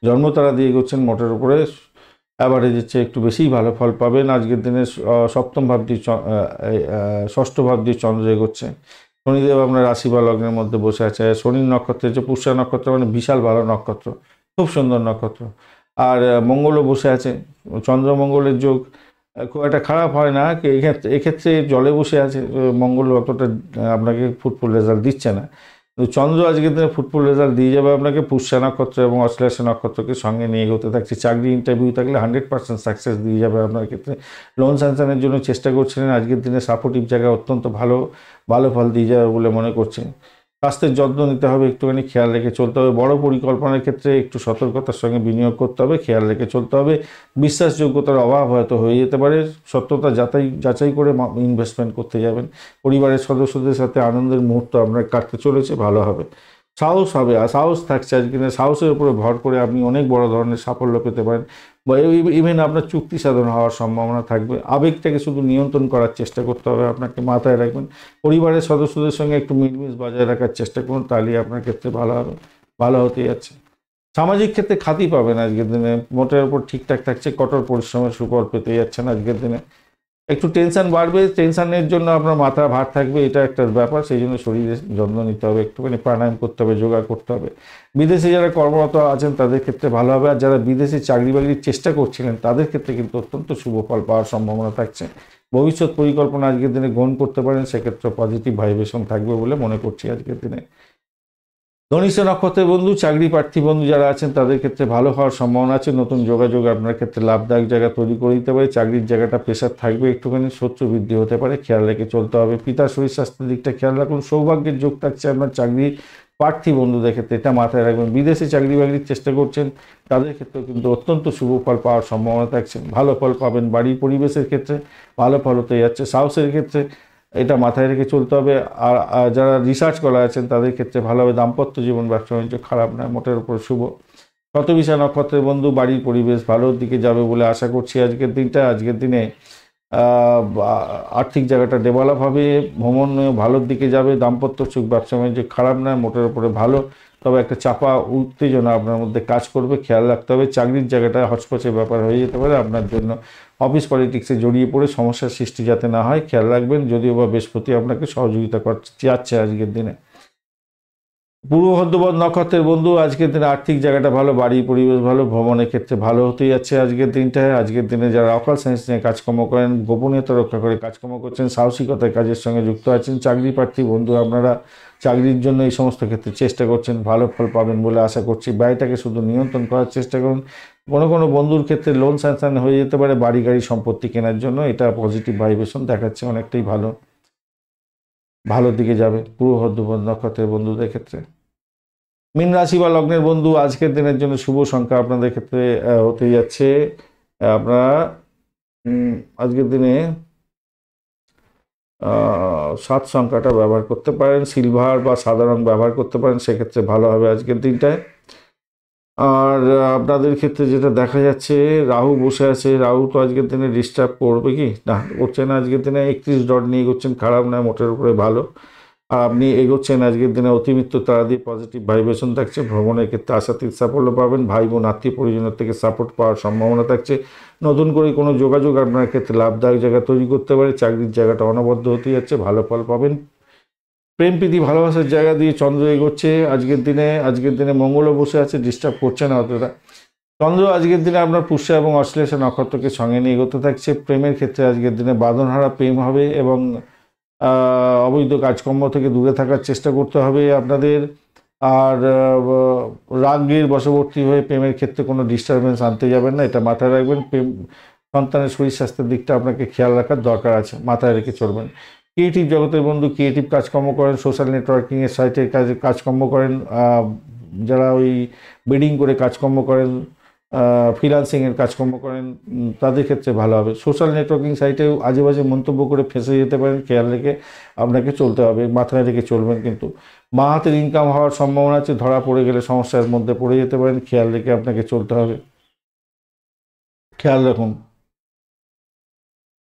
জন্মতারা দিয়ে এগোচ্ছেন, মোটের উপরে অ্যাভারেজের চেয়ে একটু বেশিই ভালো ফল পাবেন। আজকের দিনে সপ্তম ভাব দিয়ে ষষ্ঠ ভাব দিয়ে চন্দ্র এগোচ্ছে। শনিদেব আপনার রাশি বা লগ্নের মধ্যে বসে আছে। শনির নক্ষত্র হচ্ছে পুষ্যা নক্ষত্র, মানে বিশাল ভালো নক্ষত্র, খুব সুন্দর নক্ষত্র। আর মঙ্গলও বসে আছে, চন্দ্রমঙ্গলের যোগ খুব একটা খারাপ হয় না। এক্ষেত্রে জলে বসে আছে মঙ্গল, অতটা আপনাকে ফুটফুল রেজাল্ট দিচ্ছে না। কিন্তু চন্দ্র আজকের দিনে ফুটফুল রেজাল্ট দিয়ে যাবে আপনাকে। পুষ্যা নক্ষত্র এবং অশ্লেষা নক্ষত্রকে সঙ্গে নিয়ে এগোতে থাকছে। চাকরি ইন্টারভিউ থাকলে 100% সাকসেস দিয়ে যাবে আপনার ক্ষেত্রে। লোন স্যাংশনের জন্য চেষ্টা করছিলেন, আজকের দিনে সাপোর্টিভ জায়গায় অত্যন্ত ভালো ভালো ফল দিয়ে যাবে বলে মনে করছেন। স্বাস্থ্যের যত্ন নিতে হবে, একটুখানি খেয়াল রেখে চলতে হবে। বড় পরিকল্পনার ক্ষেত্রে একটু সতর্কতার সঙ্গে বিনিয়োগ করতে হবে, খেয়াল রেখে চলতে হবে। বিশ্বাসযোগ্যতার অভাব হয়তো হয়ে যেতে পারে, সত্যতা যাচাই করে ইনভেস্টমেন্ট করতে যাবেন। পরিবারের সদস্যদের সাথে আনন্দের মুহূর্ত আপনার কাটতে চলেছে, ভালো হবে। সাহস হবে, আর সাহস থাকছে আজকে। সাহসের উপরে ভর করে আপনি অনেক বড় ধরনের সাফল্য পেতে পারেন, বা ইভেন আপনার চুক্তি সাধন হওয়ার সম্ভাবনা থাকবে। আবেগটাকে শুধু নিয়ন্ত্রণ করার চেষ্টা করতে হবে, আপনাকে মাথায় রাখবেন। পরিবারের সদস্যদের সঙ্গে একটু মিলমিশ বজায় রাখার চেষ্টা করুন, তাহলেই আপনার ক্ষেত্রে ভালো হবে, ভালো হতে যাচ্ছে। সামাজিক ক্ষেত্রে খ্যাতি পাবেন আজকের দিনে, মোটের উপর ঠিকঠাক থাকছে। কঠোর পরিশ্রমের সুফল পেতে যাচ্ছেন আজকের দিনে। একটু টেনশন বাড়বে, টেনশনের জন্য আপনার মাথা ভার থাকবে, এটা একটা ব্যাপার। সেই জন্য শরীরের যত্ন নিতে হবে, একটুখানি প্রাণায়াম করতে হবে, যোগা করতে হবে। বিদেশে যারা কর্মরত আছেন তাদের ক্ষেত্রে ভালো হবে। আর যারা বিদেশে চাকরি বাকরির চেষ্টা করছিলেন তাদের ক্ষেত্রে কিন্তু অত্যন্ত শুভ ফল পাওয়ার সম্ভাবনা থাকছে। ভবিষ্যৎ পরিকল্পনা আজকের দিনে গ্রহণ করতে পারেন, সেক্ষেত্রে পজিটিভ ভাইব্রেশন থাকবে বলে মনে করছি আজকের দিনে। ধনিষ্ঠা নক্ষত্রের বন্ধু, চাকরি প্রার্থী বন্ধু যারা আছেন তাদের ক্ষেত্রে ভালো হওয়ার সম্ভাবনা আছে। নতুন যোগাযোগ আপনার ক্ষেত্রে লাভদায়ক জায়গা তৈরি করে দিতে পারে। চাকরির জায়গাটা প্রেশার থাকবে, একটুখানি শত্রু বৃদ্ধি হতে পারে, খেয়াল রেখে চলতে হবে। পিতার শরীর স্বাস্থ্যের দিকটা খেয়াল রাখুন। সৌভাগ্যের যোগ থাকছে আপনার চাকরি প্রার্থী বন্ধুদের ক্ষেত্রে, এটা মাথায় রাখবেন। বিদেশে চাকরি বাকরির চেষ্টা করছেন তাদের ক্ষেত্রেও কিন্তু অত্যন্ত শুভ ফল পাওয়ার সম্ভাবনা থাকছে, ভালো ফল পাবেন। বাড়ির পরিবেশের ক্ষেত্রে ভালো ফল হতে যাচ্ছে। সাহসের ক্ষেত্রে এটা মাথায় রেখে চলতে হবে। আর যারা রিসার্চ করা আছেন তাদের ক্ষেত্রে ভালো হবে। দাম্পত্য জীবন ব্যবসা বাণিজ্য খারাপ নয়, মোটের উপর শুভ। শতবিশা নক্ষত্রের বন্ধু, বাড়ির পরিবেশ ভালোর দিকে যাবে বলে আশা করছি আজকের দিনটা। আজকের দিনে আর্থিক জায়গাটা ডেভেলপ হবে, ভ্রমণ ভালোর দিকে যাবে। দাম্পত্য সুখ, ব্যবসা বাণিজ্য খারাপ নয়, মোটের উপরে ভালো। তবে একটা চাপা উত্তেজনা আপনার মধ্যে কাজ করবে, খেয়াল রাখতে হবে। চাকরির জায়গাটা হচপচের ব্যাপার হয়ে যেতে পারে আপনার জন্য। অফিস পলিটিক্সে জড়িয়ে পড়ে সমস্যার সৃষ্টি যাতে না হয়, খেয়াল রাখবেন। যদিও বা বৃহস্পতি আপনাকে সহযোগিতা করতে যাচ্ছে আজকের দিনে। পূর্ব ভদ্রপদ নক্ষত্রের বন্ধু, আজকের দিনে আর্থিক জায়গাটা ভালো, বাড়ির পরিবেশ ভালো, ভ্রমণের ক্ষেত্রে ভালো হতে যাচ্ছে আজকের দিনটায়। আজকের দিনে যারা অকাল সায়েন্স নিয়ে কাজকর্ম করেন, গোপনীয়তা রক্ষা করে কাজকর্ম করছেন, সাহসিকতার কাজের সঙ্গে যুক্ত আছেন। চাকরি প্রার্থী বন্ধু আপনারা চাকরির জন্য এই সমস্ত ক্ষেত্রে চেষ্টা করছেন, ভালো ফল পাবেন বলে আশা করছি। ব্যয়টাকে শুধু নিয়ন্ত্রণ করার চেষ্টা করুন। কোনো কোনো বন্ধুর ক্ষেত্রে লোন স্যাংশন হয়ে যেতে পারে বাড়ি গাড়ি সম্পত্তি কেনার জন্য, এটা পজিটিভ ভাইব্রেশন দেখাচ্ছে, অনেকটাই ভালো, ভালোর দিকে যাবে পূর্ব ভদ্রপদ নক্ষত্রের বন্ধুদের ক্ষেত্রে। মীন রাশি বা লগ্নের বন্ধু, আজকের দিনের জন্য শুভ সংখ্যা আপনাদের ক্ষেত্রে হতে যাচ্ছে আপনারা আজকের দিনে 7 সংখ্যাটা ব্যবহার করতে পারেন। সিলভার বা সাদা রং ব্যবহার করতে পারেন, সেক্ষেত্রে ভালো হবে আজকের দিনটায়। আর আপনাদের ক্ষেত্রে যেটা দেখা যাচ্ছে, রাহু বসে আছে। রাহু তো আজকের দিনে ডিস্টার্ব করবে কি না, করছে না। আজকের দিনে 31 ডট নিয়ে এগোচ্ছেন, খারাপ নয়, মোটের উপরে ভালো। আর আপনি এগোচ্ছেন আজকের দিনে অতিরিক্ত তারা দিয়ে, পজিটিভ ভাইব্রেশন থাকছে। ভ্রমণের ক্ষেত্রে আশাতীত সাফল্য পাবেন। ভাই বোন আত্মীয় পরিজনের থেকে সাপোর্ট পাওয়ার সম্ভাবনা থাকছে। নতুন করে কোনো যোগাযোগ আপনার ক্ষেত্রে লাভদায়ক জায়গা তৈরি করতে পারে। চাকরির জায়গাটা অনবদ্য হতে যাচ্ছে, ভালো ফল পাবেন। প্রেম প্রীতি ভালোবাসার জায়গা দিয়ে চন্দ্র এগোচ্ছে আজকের দিনে। আজকের দিনে মঙ্গলও বসে আছে, ডিস্টার্ব করছে না অতটা। চন্দ্র আজকের দিনে আপনার পুষ্য এবং অশ্লেষা নক্ষত্রকে সঙ্গে নিয়ে এগোতে থাকছে। প্রেমের ক্ষেত্রে আজকের দিনে বাঁধনহারা প্রেম হবে এবং অবৈধ কাজকর্ম থেকে দূরে থাকার চেষ্টা করতে হবে আপনাদের। আর রাগের বশবর্তী হয়ে প্রেমের ক্ষেত্রে কোনো ডিস্টারবেন্স আনতে যাবেন না, এটা মাথায় রাখবেন। প্রেম সন্তানের শরীর স্বাস্থ্যের দিকটা আপনাকে খেয়াল রাখার দরকার আছে, মাথায় রেখে চলবেন। ক্রিয়েটিভ জগতের বন্ধু ক্রিয়েটিভ কাজকর্ম করেন, সোশ্যাল নেটওয়ার্কিংয়ের সাইটের কাজকর্ম করেন, যারা ওই বেডিং করে কাজকর্ম করেন, ফ্রিল্যান্সিংয়ের কাজকর্ম করেন, তাদের ক্ষেত্রে ভালো হবে। সোশ্যাল নেটওয়ার্কিং সাইটেও আজে বাজে মন্তব্য করে ফেঁসে যেতে পারেন, খেয়াল রেখে আপনাকে চলতে হবে, মাথায় রেখে চলবেন। কিন্তু মা হাতের ইনকাম হওয়ার সম্ভাবনা আছে, ধরা পড়ে গেলে সমস্যার মধ্যে পড়ে যেতে পারেন, খেয়াল রেখে আপনাকে চলতে হবে, খেয়াল রাখুন।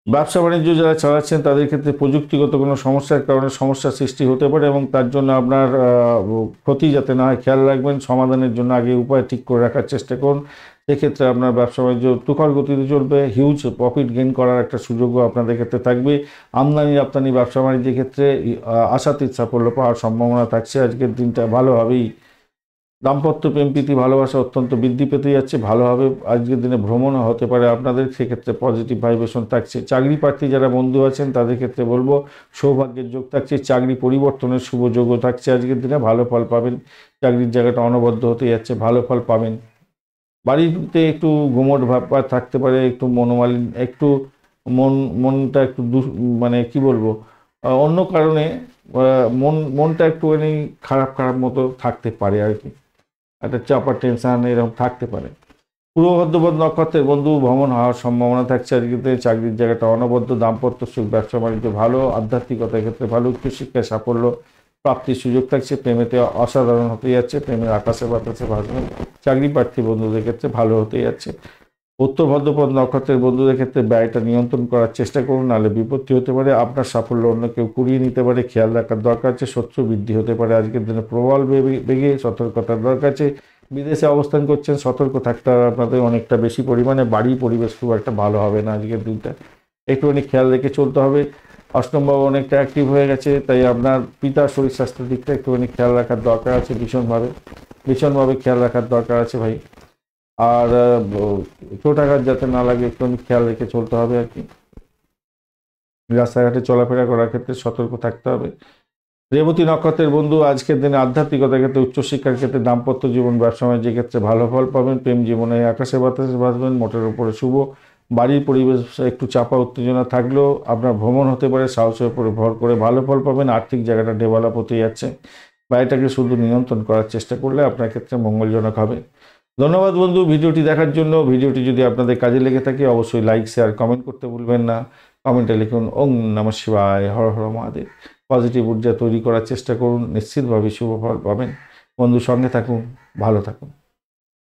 ব্যবসা বাণিজ্য যারা চালাচ্ছেন তাদের ক্ষেত্রে প্রযুক্তিগত কোনো সমস্যার কারণে সমস্যার সৃষ্টি হতে পারে এবং তার জন্য আপনার ক্ষতি যাতে না হয় খেয়াল রাখবেন। সমাধানের জন্য আগে উপায় ঠিক করে রাখার চেষ্টা করুন, সেক্ষেত্রে আপনার ব্যবসা বাণিজ্য তুখর গতিতে চলবে, হিউজ প্রফিট গেইন করার একটা সুযোগও আপনাদের ক্ষেত্রে থাকবে। আমদানি রপ্তানি ব্যবসা বাণিজ্যের ক্ষেত্রে আশাতীত সাফল্য পাওয়ার সম্ভাবনা থাকছে। আজকের দিনটা ভালোভাবেই দাম্পত্য প্রেম প্রীতি ভালোবাসা অত্যন্ত বৃদ্ধি পেতে যাচ্ছে, ভালোভাবে আজকের দিনে ভ্রমণও হতে পারে আপনাদের, সেক্ষেত্রে পজিটিভ ভাইব্রেশন থাকছে। চাকরি প্রার্থী যারা বন্ধু আছেন তাদের ক্ষেত্রে বলবো সৌভাগ্যের যোগ থাকছে, চাকরি পরিবর্তনের শুভ যোগও থাকছে। আজকের দিনে ভালো ফল পাবেন, চাকরির জায়গাটা অনবদ্য হতে যাচ্ছে, ভালো ফল পাবেন। বাড়িতে একটু গুমোট ব্যাপার থাকতে পারে, একটু মনোমালিন্য, একটু মনটা একটু মানে কি বলবো, অন্য কারণে মনটা একটুখানি খারাপ খারাপ মতো থাকতে পারে আর কি, একটা চাপা টেনশন এরকম থাকতে পারে। পূর্ব ভদ্রপদ নক্ষত্রের বন্ধু ভ্রমণ হওয়ার সম্ভাবনা থাকছে আজকে। চাকরির জায়গাটা অনবদ্য, দাম্পত্য সুখ, ব্যবসা বাণিজ্য ভালো, আধ্যাত্মিকতার ক্ষেত্রে ভালো, উচ্চশিক্ষায় সাফল্য প্রাপ্তির সুযোগ থাকছে। প্রেমেতে অসাধারণ হতে যাচ্ছে, প্রেমের আকাশে বাতাসে ভাসবেন। চাকরি প্রার্থী বন্ধুদের ক্ষেত্রে ভালো হতে যাচ্ছে। উত্তর ভদ্রপদ নক্ষত্রের বন্ধুদের ক্ষেত্রে ব্যয়টা নিয়ন্ত্রণ করার চেষ্টা করুন, নাহলে বিপত্তি হতে পারে। আপনার সাফল্য অন্য কেউ কুড়িয়ে নিতে পারে, খেয়াল রাখার দরকার আছে। শত্রু বৃদ্ধি হতে পারে আজকের দিনে, প্রবল বেগে সতর্কতার দরকার আছে। বিদেশে অবস্থান করছেন, সতর্ক থাকতে হবে আপনাদের অনেকটা বেশি পরিমাণে। বাড়ির পরিবেশ খুব একটা ভালো হবে না আজকের দিনটা, একটুখানি খেয়াল রেখে চলতে হবে। অষ্টম ভাব অনেকটা অ্যাক্টিভ হয়ে গেছে, তাই আপনার পিতার শরীর স্বাস্থ্যের দিকটা একটুখানি খেয়াল রাখার দরকার আছে, ভীষণভাবে খেয়াল রাখার দরকার আছে ভাই। আর চোটাঘাত যাতে না লাগে একটু খেয়াল রেখে চলতে হবে আর কি। রাস্তাঘাটে চলাফেরা করার ক্ষেত্রে সতর্ক থাকতে হবে। রেবতী নক্ষত্রের বন্ধু আজকের দিনে আধ্যাত্মিকতার ক্ষেত্রে, উচ্চশিক্ষার ক্ষেত্রে, দাম্পত্য জীবন, ব্যবসা বাণিজ্যের ক্ষেত্রে ভালো ফল পাবেন। প্রেম জীবনে আকাশে বাতাসে ভাসবেন, মোটের উপরে শুভ। বাড়ির পরিবেশ একটু চাপা উত্তেজনা থাকলেও আপনার ভ্রমণ হতে পারে, সাহসের উপরে ভর করে ভালো ফল পাবেন। আর্থিক জায়গাটা ডেভেলপ হতে যাচ্ছে, বাড়িটাকে শুধু নিয়ন্ত্রণ করার চেষ্টা করলে আপনার ক্ষেত্রে মঙ্গলজনক হবে। ধন্যবাদ বন্ধু ভিডিওটি দেখার জন্য। ভিডিওটি যদি আপনাদের কাজে লেগে থাকে অবশ্যই লাইক শেয়ার কমেন্ট করতে ভুলবেন না। কমেন্টে লিখুন ওং নমঃ শিবায়, হর হর মহাদেব। পজিটিভ ঊর্জা তৈরি করার চেষ্টা করুন, নিশ্চিতভাবে শুভ ফল পাবেন। বন্ধু সঙ্গে থাকুন, ভালো থাকুন।